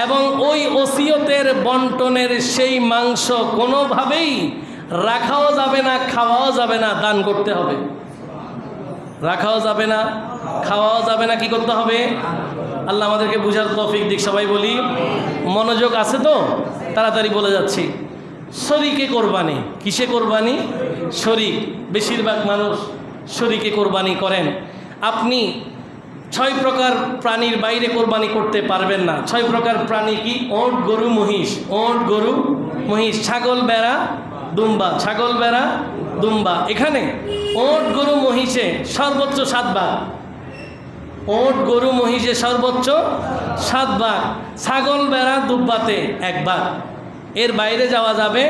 এবং ওই ওসিয়তের বন্টনের সেই মাংস কোনোভাবেই রাখাও যাবে না, খাওয়াও যাবে না, দান করতে হবে। রাখাও যাবে না, খাওয়াও যাবে না, কি করতে হবে? আল্লাহ আমাদেরকে বুঝার তৌফিক দিক, সবাই বলি। মনোযোগ আছে তো? তাড়াতাড়ি বলে যাচ্ছি। শরীকে কোরবানি। কিসে কোরবানি? শরীক। বেশিরভাগ মানুষ শরীকে কোরবানি করেন। আপনি 6 প্রকার প্রাণীর বাইরে কোরবানি করতে পারবেন না। 6 প্রকার প্রাণী কি? ওট, গরু, মহিষ। ওট, গরু, মহিষ, ছাগল, বেড়া, দুম্বা। ছাগল, বেড়া, দুম্বা। এখানে ওট, গরু, মহিষে সর্বোচ্চ 7 ভাগ। ওট গরু মহিষে সর্বোচ্চ 7 ভাগ, ছাগল ভেড়া দুব্বাতে 1 ভাগ, এর বাইরে যাওয়া যাবে।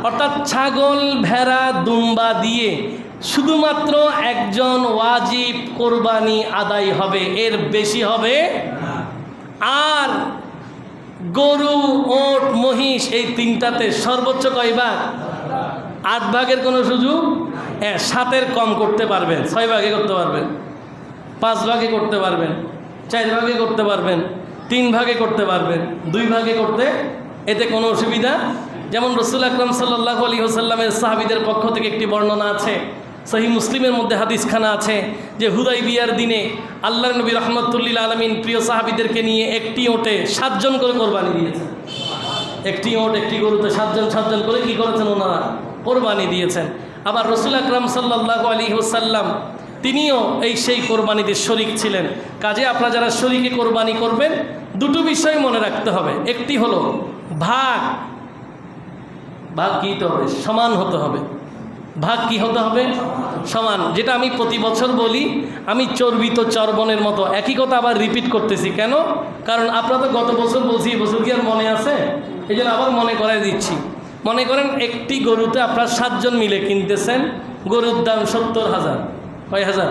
অর্থাৎ ছাগল ভেড়া দুম্বা দিয়ে শুধুমাত্র একজন ওয়াজিব কোরবানি আদায় হবে, এর বেশি হবে। আর গরু ওট মহিষ এই 3টাতে সর্বোচ্চ কয় ভাগ? 8 ভাগের কোনো সুযোগ, 7-এর কম করতে পারবেন, 6 ভাগে করতে পারবেন, 5 ভাগে করতে পারবেন, 4 ভাগে করতে পারবেন, 3 ভাগে করতে পারবেন, 2 ভাগে করতে এতে কোনো অসুবিধা। যেমন রাসূল আকরাম সাল্লাল্লাহু আলাইহি ওয়াসাল্লামের সাহাবীদের পক্ষ থেকে একটি বর্ণনা আছে, সহিহ মুসলিমের মধ্যে হাদিসখানা আছে, যে হুদাইবিয়ার দিনে আল্লাহর নবী রাহমাতুল্লিল আলামিন প্রিয় সাহাবীদেরকে নিয়ে একটি ওটে 7 জন করে কোরবানি দিয়েছেন। একটি ওট একটি গরুতে 7 জন করে কি করেছেন? ওনারা কোরবানি দিয়েছেন। আবার রাসূল আকরাম সাল্লাল্লাহু আলাইহি ওয়াসাল্লাম তিনিও সেই কোরবানিতে শরীক ছিলেন। কাজে আপনারা যারা শরীকে কোরবানি করবেন, দুটো বিষয় মনে রাখতে হবে। একটি হলো ভাগ কি হতে হবে? সমান হতে হবে। ভাগ কি হতে হবে? সমান। যেটা আমি প্রতি বছর বলি, আমি চর্বিত চর্বণের মতো একই কথা আবার রিপিট করতেছি। কেন? কারণ আপনারা তো গত বছর বলছি, বছর কি আর মনে আছে? এই জন্য আবার মনে করাই দিচ্ছি। মনে করেন একটি গরুতে আপনারা 7 জন মিলে কিনতেছেন, গরুর দাম 70,000। কয় হাজার?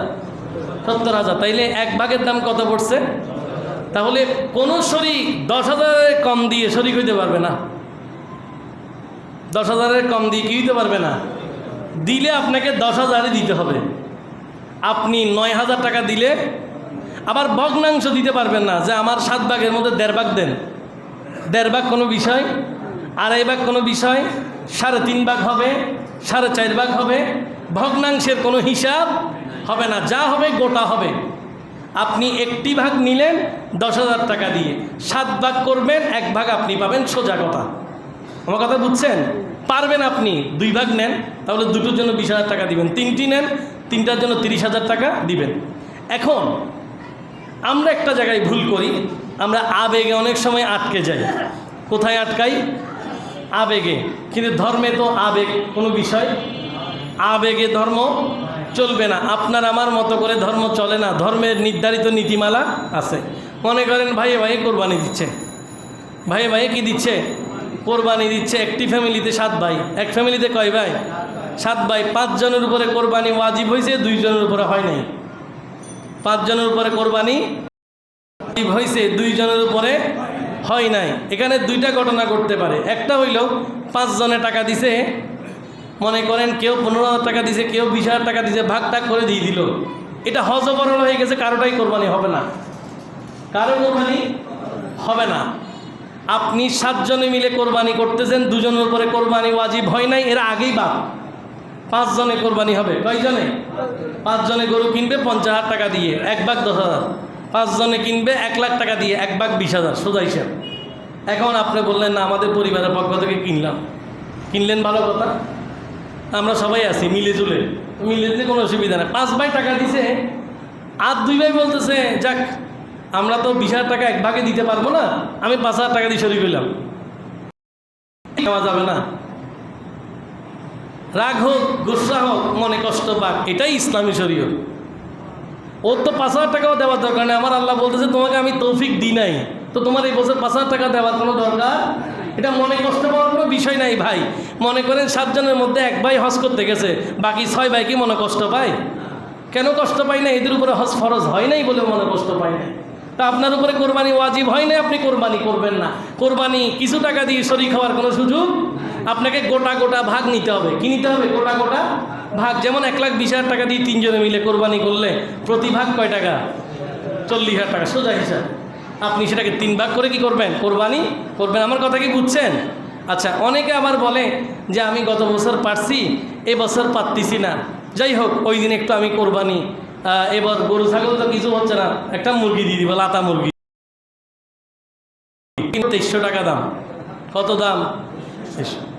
70,000। তাইলে 1 ভাগের দাম কত পড়ছে? তাহলে কোনো শরীক 10,000-এর কম দিয়ে শরীক হইতে পারবে না। 10,000-এর কম দিয়ে কি হইতে পারবে না? দিলে আপনাকে 10,000-ই দিতে হবে। আপনি 9,000 টাকা দিলে আবার ভগ্নাংশ দিতে পারবেন না, যে আমার 7 ভাগের মধ্যে 1.5 ভাগ দেন। 1.5 ভাগ কোনো বিষয়, 2.5 ভাগ কোনো বিষয়, 3.5 ভাগ হবে, 4.5 ভাগ হবে। ভগ্নাংশের কোনো হিসাব হবে না, যা হবে গোটা হবে। আপনি একটি ভাগ নিলেন 10,000 টাকা দিয়ে, 7 ভাগ করবেন, 1 ভাগ আপনি পাবেন, সোজা কথা। আমার কথা বুঝছেন? পারবেন আপনি 2 ভাগ নেন, তাহলে দুটোর জন্য 20,000 টাকা দিবেন। 3টি নেন, 3টার জন্য 30,000 টাকা দিবেন। এখন আমরা একটা জায়গায় ভুল করি, আমরা আবেগে অনেক সময় আটকে যাই। কোথায় আটকাই? আবেগে। কিন্তু ধর্মে তো আবেগ কোনো বিষয়, আবেগে ধর্ম চলবে না। আপনার আমার মতো করে ধর্ম চলে না, ধর্মের নির্ধারিত নীতিমালা আছে। মনে করেন ভাইয়ে ভাইয়ে কোরবানি দিচ্ছে, ভাইয়ে ভাইয়ে কি দিচ্ছে? কোরবানি দিচ্ছে। একটি ফ্যামিলিতে 7 ভাই, এক ফ্যামিলিতে কয় ভাই? 7 ভাই। 5 জনের উপরে কোরবানি ওয়াজিব হয়েছে, 2 জনের উপরে হয় নাই। 5 জনের উপরে কোরবানি ওয়াজিব হয়েছে, 2 জনের উপরে হয় নাই। এখানে 2টা ঘটনা ঘটতে পারে। একটা হইল 5 জনে টাকা দিছে, মনে করেন কেউ 15,000 টাকা দিছে, কেউ 20,000 টাকা দিছে, ভাগ টাগ করে দিয়ে দিল। এটা হজবরল হয়ে গেছে, কারোটাই কোরবানি হবে না, কারো কোরবানি হবে না। আপনি 7 জনে মিলে কোরবানি করতেছেন, 2 জনের উপরে কোরবানি ওয়াজিব হয় নাই, এরা আগেই বাদ। 5 জনে কোরবানি হবে। কয় জনে? 5 জনে গরু কিনবে 50,000 টাকা দিয়ে, 1 ভাগ 10,000। 5 জনে কিনবে 1 লাখ টাকা দিয়ে, 1 ভাগ 20,000, সোজা হিসাব। এখন আপনি বললেন না, আমাদের পরিবারের পক্ষ থেকে কিনলাম। কিনলেন, ভালো কথা, আমরা সবাই আছি মিলে জুলে, মিলে দিলে কোনো অসুবিধা নেই। 5 ভাই টাকা দিছে, আর 2 ভাই বলতেছে যাক আমরা তো 20,000 টাকা 1 ভাগে দিতে পারবো না, আমি 5,000 টাকা দিয়ে শরীক হইলাম। নেওয়া যাবে না। রাগ হোক, গুসা হোক, মনে কষ্ট পাক, এটাই ইসলামী শরীয়ত। ওর তো 5,000 টাকাও দেওয়ার দরকার নেই। আমার আল্লাহ বলতেছে তোমাকে আমি তৌফিক দিই নাই, তো তোমার এই বছর 5,000 টাকা দেওয়ার কোনো দরকার, এটা মনে কষ্ট পাওয়ার কোনো বিষয় নাই ভাই। মনে করেন 7 জনের মধ্যে 1 ভাই হজ করতে গেছে, বাকি 6 ভাই কি মনে কষ্ট পায়? কেন কষ্ট পায় না? এদের উপরে হজ ফরজ হয় নাই বলে মনে কষ্ট পায় না। তা আপনার উপরে কোরবানি ওয়াজিব হয় না, আপনি কোরবানি করবেন না। কোরবানি কিছু টাকা দিয়ে শরীক হওয়ার কোনো সুযোগ, আপনাকে গোটা গোটা ভাগ নিতে হবে। কি নিতে হবে? গোটা গোটা ভাগ। যেমন 1,20,000 টাকা দিয়ে 3 জনে মিলে কোরবানি করলে প্রতি ভাগ কয় টাকা? 40,000 টাকা, সোজা হিসাব। আপনি সেটাকে 3 ভাগ করে কি করবেন? কোরবানি করবেন। আমার কথা কি বুঝছেন? আচ্ছা, অনেকে আবার বলে যে আমি গত বছর পারছি, এবছর পারতেছি না। যাই হোক, ওই দিন একটু আমি কোরবানি, এবার গরু ছাগল তো কিছু হচ্ছে না, একটা মুরগি দিয়ে দিব, লাতা মুরগি, 2300 টাকা দাম। কত দাম?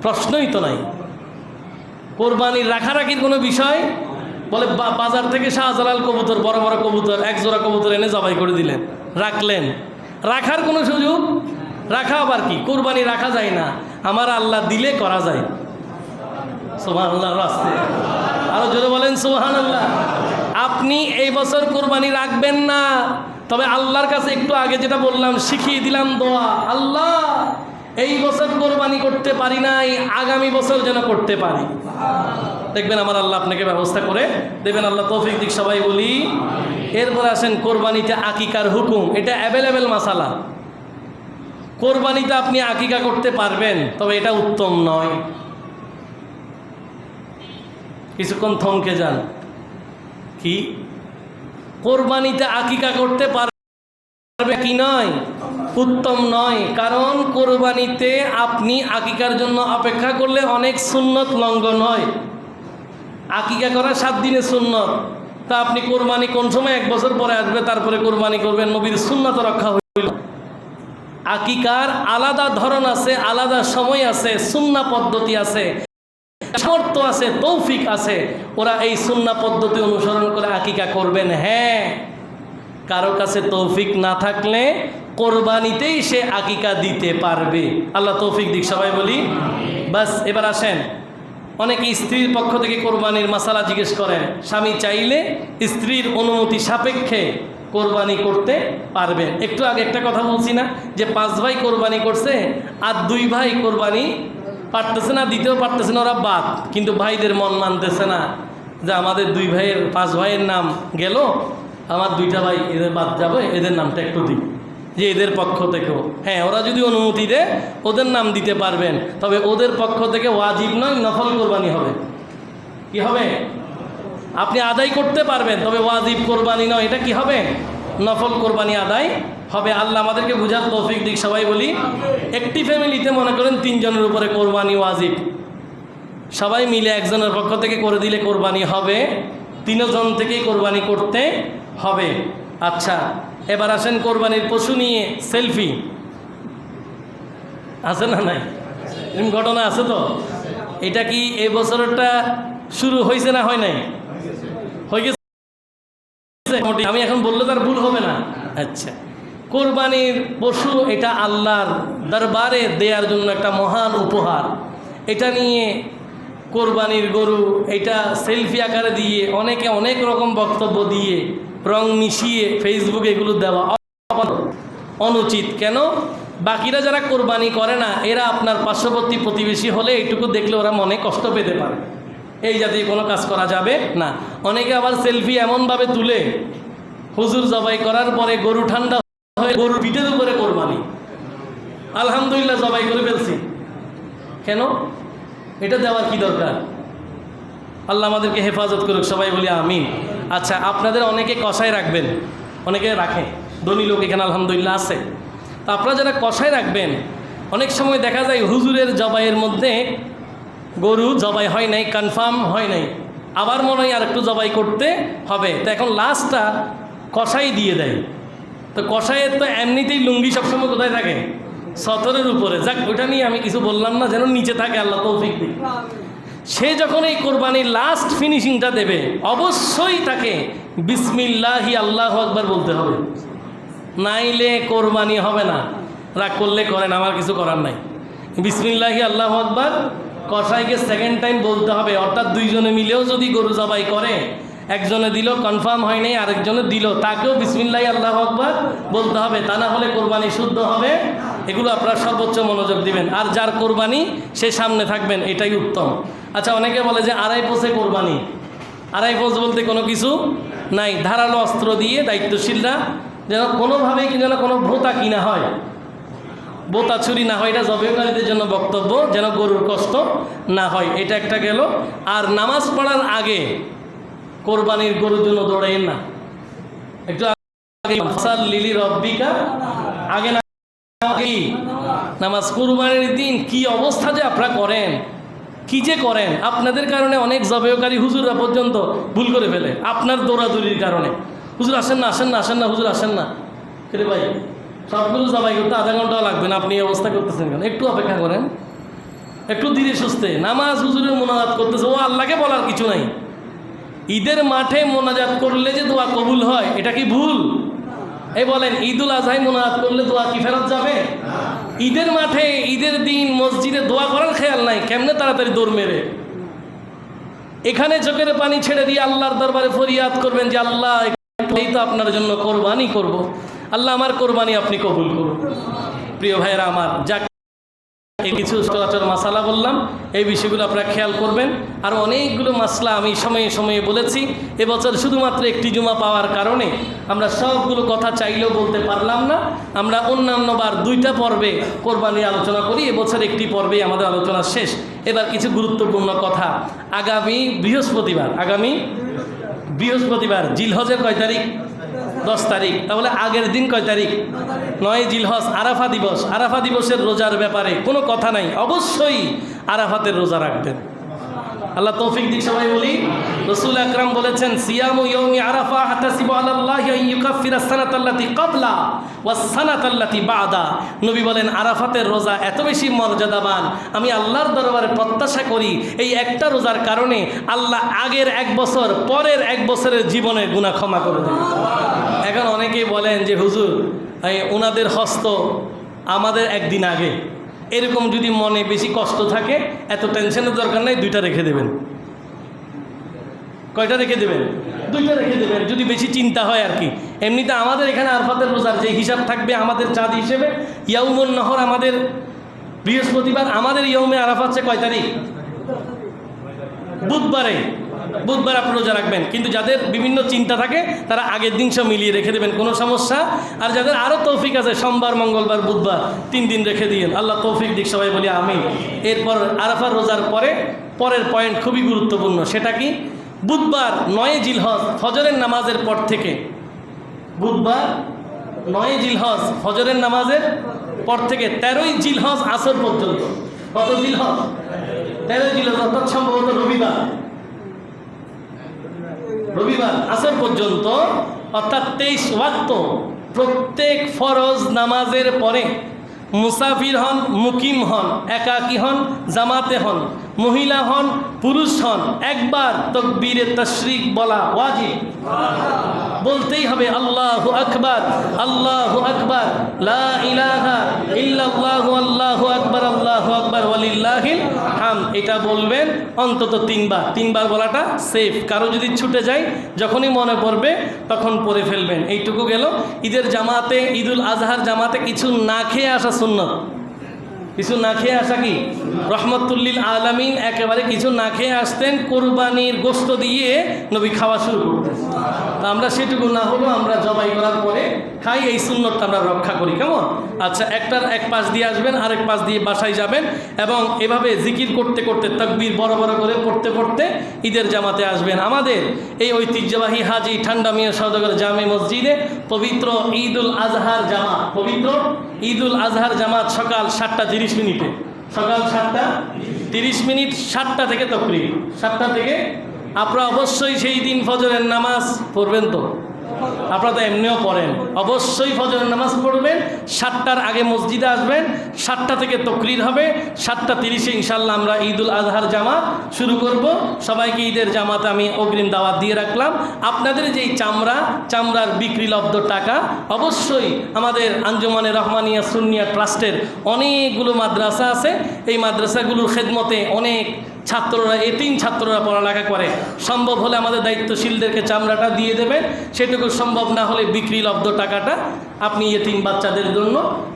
প্রশ্নই তো নাই। কোরবানির রাখারাখির কোনো বিষয়, বলে বাজার থেকে শাহজালাল কবুতর, বড় বড় কবুতর, 1 জোড়া কবুতর এনে জবাই করে দিলেন, রাখলেন। রাখার কোনো সুযোগ? রাখা আবার কি? কোরবানি রাখা যায় না, আমার আল্লাহ দিলে করা যায়। সুবহানাল্লাহ, রাস্তে আরো জোরে বলেন সুবহানাল্লাহ। আপনি এই বছর কোরবানি রাখবেন না, তবে আল্লাহর কাছে একটু আগে যেটা বললাম, শিখিয়ে দিলাম দোয়া, আল্লাহ এই বছর কোরবানি করতে পারি নাই, আগামী বছর যেন করতে পারি। দেখবেন আমার আল্লাহ আপনাকে ব্যবস্থা করে দেবেন। আল্লাহ তৌফিক দিক, সবাই বলি। এরপর আসেন কোরবানিতে আকিকার হুকুম। এটা অ্যাভেলেবেল মাসালা। কোরবানিতে আপনি আকিকা করতে পারবেন, তবে এটা উত্তম নয়। কিছুক্ষণ থমকে যান। কি কোরবানিতে আকিকা করতে পারবে কি নয়? উত্তম নয়। কারণ কোরবানিতে আপনি আকিকার জন্য অপেক্ষা করলে অনেক সুন্নত লঙ্ঘন হয়। আকিকা করা 7 দিনের সুন্নত, তা আপনি কোরবানি কোন সময় 1 বছর পরে আসবে তারপরে কোরবানি করবেন, নবীর সুন্নত রক্ষা হইল। আকিকার আলাদা ধরন আছে, আলাদা সময় আছে, সুন্নাহ পদ্ধতি আছে, সামর্থ্য আছে, তৌফিক আছে। ওরা এই সুন্নাহ পদ্ধতি অনুসরণ করে আকিকা করবেন। হ্যাঁ, কারো কাছে তৌফিক না থাকলে কোরবানিতেই সে আকিকা দিতে পারবে। আল্লাহ তৌফিক দিক, সবাই বলি। বাস, এবার আসেন। অনেকে স্ত্রীর পক্ষ থেকে কোরবানির মাসালা জিজ্ঞেস করেন। স্বামী চাইলে স্ত্রীর অনুমতি সাপেক্ষে কোরবানি করতে পারবেন। একটু আগে একটা কথা বলছি না, যে 5 ভাই কোরবানি করছে আর 2 ভাই কোরবানি পারতেছে না, দিতেও পারতেছে না, ওরা বাদ। কিন্তু ভাইদের মন মানতেছে না যে আমাদের 2 ভাইয়ের 5 ভাইয়ের নাম গেল, আমার 2টা ভাই এদের বাদ যাবে, এদের নামটা একটু দিই, যে এদের পক্ষ থেকেও। হ্যাঁ, ওরা যদি অনুমতি দেয় ওদের নাম দিতে পারবেন, তবে ওদের পক্ষ থেকে ওয়াজিব নয়, নফল কোরবানি হবে। কি হবে? আপনি আদায় করতে পারবেন, তবে ওয়াজিব কোরবানি নয়। এটা কি হবে? নফল কোরবানি আদায় হবে। আল্লাহ আমাদেরকে বুঝার তৌফিক দিক, সবাই বলি। একটি ফ্যামিলিতে মনে করেন 3 জনের উপরে কোরবানি ওয়াজিব, সবাই মিলে একজনের পক্ষ থেকে করে দিলে কোরবানি হবে, 3 জন থেকেই কোরবানি করতে হবে। আচ্ছা, এবার আসেন কোরবানির পশু নিয়ে সেলফি আছে না নাই? এরকম ঘটনা আছে তো? এটা কি এই বছরটা শুরু হয়েছে না হয় নাই? হয়ে গেছে। আমি এখন বললে তার ভুল হবে না। আচ্ছা, কোরবানির পশু এটা আল্লাহর দরবারে দেওয়ার জন্য একটা মহান উপহার। এটা নিয়ে কোরবানির গরু এটা সেলফি আকারে দিয়ে অনেকে অনেক রকম বক্তব্য দিয়ে রং মিশিয়ে ফেসবুকে এগুলো দেওয়া অনুচিত। কেন? বাকিরা যারা কোরবানি করে না, এরা আপনার পার্শ্ববর্তী প্রতিবেশী হলে এইটুকু দেখলে ওরা মনে কষ্ট পেতে পারে। এই জাতীয় কোনো কাজ করা যাবে না। অনেকে আবার সেলফি এমনভাবে তুলে, হুজুর জবাই করার পরে গরু ঠান্ডা হয়ে গরুর পিঠের উপরে কোরবানি, আলহামদুলিল্লাহ জবাই করে ফেলছি। কেন? এটা দেওয়ার কি দরকার? আল্লাহ আমাদেরকে হেফাজত করুক, সবাই বলি আমিন। আচ্ছা, আপনাদের অনেকে কষায় রাখবেন, অনেকে রাখে, ধনী লোক এখানে আলহামদুলিল্লাহ আছে। তা আপনারা যারা কষায় রাখবেন, অনেক সময় দেখা যায় হুজুরের জবাইয়ের মধ্যে গরু জবাই হয় নাই, কনফার্ম হয় নাই, আবার মনে হয় আর একটু জবাই করতে হবে। তো এখন লাস্টটা কষাই দিয়ে দেয়। তো কষাইয়ের তো এমনিতেই লুঙ্গি সবসময় কোথায় থাকে? সতরের উপরে। যাক, ওইটা নিয়ে আমি কিছু বললাম না, যেন নিচে থাকে, আল্লাহ তৌফিক দিক। সে যখন এই কোরবানির লাস্ট ফিনিশিংটা দেবে, অবশ্যই তাকে বিসমিল্লাহি আল্লাহু আকবার বলতে হবে, নাইলে কোরবানি হবে না। রাগ করলে করেন, আমার কিছু করার নাই। বিসমিল্লাহি আল্লাহু আকবার কসাইকে 2nd টাইম বলতে হবে। অর্থাৎ 2 জনে মিলেও যদি গরু জবাই করে, একজনে দিল কনফার্ম হয় নাই, আরেকজনে দিল, তাকেও বিসমিল্লাহি আল্লাহু আকবার বলতে হবে। তা না হলে কোরবানি শুদ্ধ হবে। এগুলো আপনারা সর্বোচ্চ মনোযোগ দিবেন। আর যার কোরবানি সে সামনে থাকবেন, এটাই উত্তম। আচ্ছা, অনেকে বলে যে 2.5 পোষে কোরবানি। 2.5 পোষ বলতে কোনো কিছু নাই। ধারালো অস্ত্র দিয়ে দায়িত্বশীলরা যেন কোনোভাবেই যেন কোনো ভোতা কিনা হয়, বোতা ছুরি না হয়, এটা জবাইকারীদের জন্য বক্তব্য, যেন গরুর কষ্ট না হয়। এটা একটা গেল। আর নামাজ পড়ার আগে কোরবানির গরুর জন্য দৌড়াইন না, একটু লিলি রব্বিকা আগে না নামাজ। কোরবানির দিন কি অবস্থা যে আপনারা করেন, কি যে করেন, আপনাদের কারণে অনেক জবাইকারী হুজুররা পর্যন্ত ভুল করে ফেলে, আপনার দৌড়াদৌড়ির কারণে। হুজুর আসেন না, আসেন না, আসেন না, হুজুর আসেন না। কে ভাই, সবগুলো জবাই করতে আধা ঘন্টাও লাগবে না, আপনি এই অবস্থা করতেছেন কেন? একটু অপেক্ষা করেন, একটু ধীরে সুস্থে। নামাজ হুজুরের মোনাজাত করতেছে, ও আল্লাহকে বলার কিছু নাই। ঈদের মাঠে মোনাজাত করলে যে দোয়া কবুল হয়, এটা কি ভুল? এই বলেন, ঈদুল আজহায় মোনাজাত করলে দোয়া কি ফেরত যাবে? ঈদের মাঠে, ঈদের দিন মসজিদে দোয়া করার খেয়াল নাই, কেমনে তাড়াতাড়ি দৌড় মেরে এখানে চোখের পানি ছেড়ে দিয়ে আল্লাহর দরবারে ফরিয়াদ করবেন যে আল্লাহ এই তো আপনার জন্য কোরবানি করব। আল্লাহ আমার কোরবানি আপনি কবুল করুন। প্রিয় ভাইয়েরা আমার, যাক এই কিছু সচরাচর মাসালা বললাম, এই বিষয়গুলো আপনারা খেয়াল করবেন। আর অনেকগুলো মাসলা আমি সময়ে সময়ে বলেছি। এবছর শুধুমাত্র একটি জুমা পাওয়ার কারণে আমরা সবগুলো কথা চাইলেও বলতে পারলাম না। আমরা অন্যান্য বার 2টা পর্বে কোরবানি আলোচনা করি, এবছর একটি পর্বেই আমাদের আলোচনা শেষ। এবার কিছু গুরুত্বপূর্ণ কথা। আগামী বৃহস্পতিবার জিলহজের কয় তারিখ? 10 তারিখ। তাহলে আগের দিন কয় তারিখ? 9 জিলহজ, আরাফা দিবস। আরাফা দিবসের রোজার ব্যাপারে কোনো কথা নাই, অবশ্যই আরাফাতের রোজা রাখবেন। আল্লাহ তৌফিক দিক। সবাই বলি, রাসূল আকরাম বলেছেন, সিয়ামু ইয়াউমি আরাফা হাতাসিবু আলাল্লাহি আন ইউকাফিরা সানাতাল্লাতি ক্বাবলা ওয়াস সানাতাল্লাতি বাদা। নবী বলেন, আরাফাতের রোজা এত বেশি মর্যাদাবান, আমি আল্লাহর দরবারে প্রত্যাশা করি এই একটা রোজার কারণে আল্লাহ আগের 1 বছর পরের 1 বছরের জীবনের গুনাহ ক্ষমা করে দেন। এখন অনেকেই বলেন যে হুজুর, ওনাদের হস্ত আমাদের একদিন আগে, এরকম যদি মনে বেশি কষ্ট থাকে, এত টেনশনের দরকার নাই, 2টা রেখে দেবেন। কয়টা রেখে দেবেন? 2টা রেখে দেবেন, যদি বেশি চিন্তা হয় আর কি। এমনিতে আমাদের এখানে আরাফাতের রোজার যে হিসাব থাকবে আমাদের চাঁদ হিসেবে, ইয়াউমুন নহর আমাদের বৃহস্পতিবার, আমাদের ইয়াউমে আরাফাত হচ্ছে কয় তারিখ? বুধবার আপনি রোজা রাখবেন। কিন্তু যাদের বিভিন্ন চিন্তা থাকে তারা আগের দিন সব মিলিয়ে রেখে দেবেন, কোনো সমস্যা। আর যাদের আরও তৌফিক আছে, সোমবার, মঙ্গলবার, বুধবার 3 দিন রেখে দিন। আল্লাহ তৌফিক দিক। সবাই বলি আমিন। এরপর আরাফার রোজার পরের পয়েন্ট খুবই গুরুত্বপূর্ণ। সেটা কি? বুধবার 9 জিলহজ ফজরের নামাজের পর থেকে, বুধবার 9 জিলহজ ফজরের নামাজের পর থেকে 13ই জিলহজ আসর পর্যন্ত। কত জিলহজ? 13 জিলহজ, অর্থাৎ সম্ভবত রবিবার আসর পর্যন্ত, অর্থাৎ 23 ওয়াক্ত প্রত্যেক ফরজ নামাজের পরে মুসাফির হন, মুকিম হন, একাকী হন, জামাতে হন, মহিলা হন, পুরুষ হন, একবার তাকবীরে তাশরিক বলা ওয়াজিব। বলতেই হবে আল্লাহু আকবার, আল্লাহু আকবার, লা ইলাহা ইল্লাল্লাহু, আল্লাহু আকবার, আল্লাহু আকবার, ওয়ালিল্লাহিল হামদ। এটা বলবেন অন্তত 3 বার বলাটা সেফ। কারো যদি ছুটে যায়, যখনই মনে পড়বে তখন পড়ে ফেলবেন। এইটুকু গেল। ঈদের জামাতে, ঈদুল আজহার জামাতে কিছু না খেয়ে আসা সুন্নত। কিছু না খেয়ে আসা কি? রহমতুল্লিল আলামিন একেবারে কিছু না খেয়ে আসতেন, কোরবানির গোশত দিয়ে নবী খাওয়া শুরু করতেন। তা আমরা সেটুকু না হলেও আমরা জবাই করার পরে খাই, এই সুন্নতটা আমরা রক্ষা করি। কেমন? আচ্ছা, একটার এক পাশ দিয়ে আসবেন, আরেক পাশ দিয়ে বাসায় যাবেন, এবং এভাবে জিকির করতে করতে, তাকবীর বড় বড় করে পড়তে পড়তে ঈদের জামাতে আসবেন। আমাদের এই ঐতিহ্যবাহী হাজী ঠান্ডা মিয়া সওদাগর জামে মসজিদে পবিত্র ঈদুল আজহার জামাত সকাল 7টা 30 মিনিটে, সকাল 7টা 30 মিনিট, 7টা থেকে তাকবীর, 7টা থেকে। আপনারা অবশ্যই সেই দিন ফজরের নামাজ পড়বেন। তো আপনারা তো এমনিও পড়েন, অবশ্যই ফজরের নামাজ পড়বেন। 7টার আগে মসজিদে আসবেন, 7টা থেকে তাকবীর হবে, 7টা 30-এ ইনশাআল্লাহ আমরা ঈদুল আজহার জামাত শুরু করব। সবাইকে ঈদের জামাতে আমি অগ্রিম দাওয়াত দিয়ে রাখলাম। আপনাদের যেই চামড়ার বিক্রি লব্ধ টাকা অবশ্যই আমাদের আঞ্জুমানে রহমানিয়া সুন্নিয়া ট্রাস্টের অনেকগুলো মাদ্রাসা আছে, এই মাদ্রাসাগুলোর খেদমতে অনেক ছাত্ররা, এতিম ছাত্ররা পড়ালেখা করে। সম্ভব হলে আমাদের দায়িত্বশীলদেরকে চামড়াটা দিয়ে দেবেন, সেটুকু সম্ভব না হলে বিক্রি লব্ধ টাকাটা আপনি এতিম বাচ্চাদের জন্য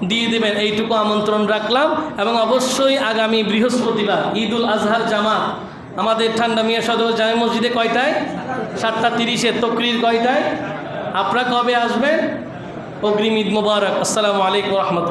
দিয়ে দেবেন। এইটুকু আমন্ত্রণ রাখলাম। এবং অবশ্যই আগামী বৃহস্পতিবার ঈদুল আজহার জামাত আমাদের ঠান্ডা মিয়া সদর জামে মসজিদে কয়টায়? 7টা 30-এ। তাকবীর কয়টায়? আপনারা কবে আসবেন? অগ্রিম ঈদ মোবারক। আসসালামু আলাইকুম ওয়া রাহমাতুল্লাহ।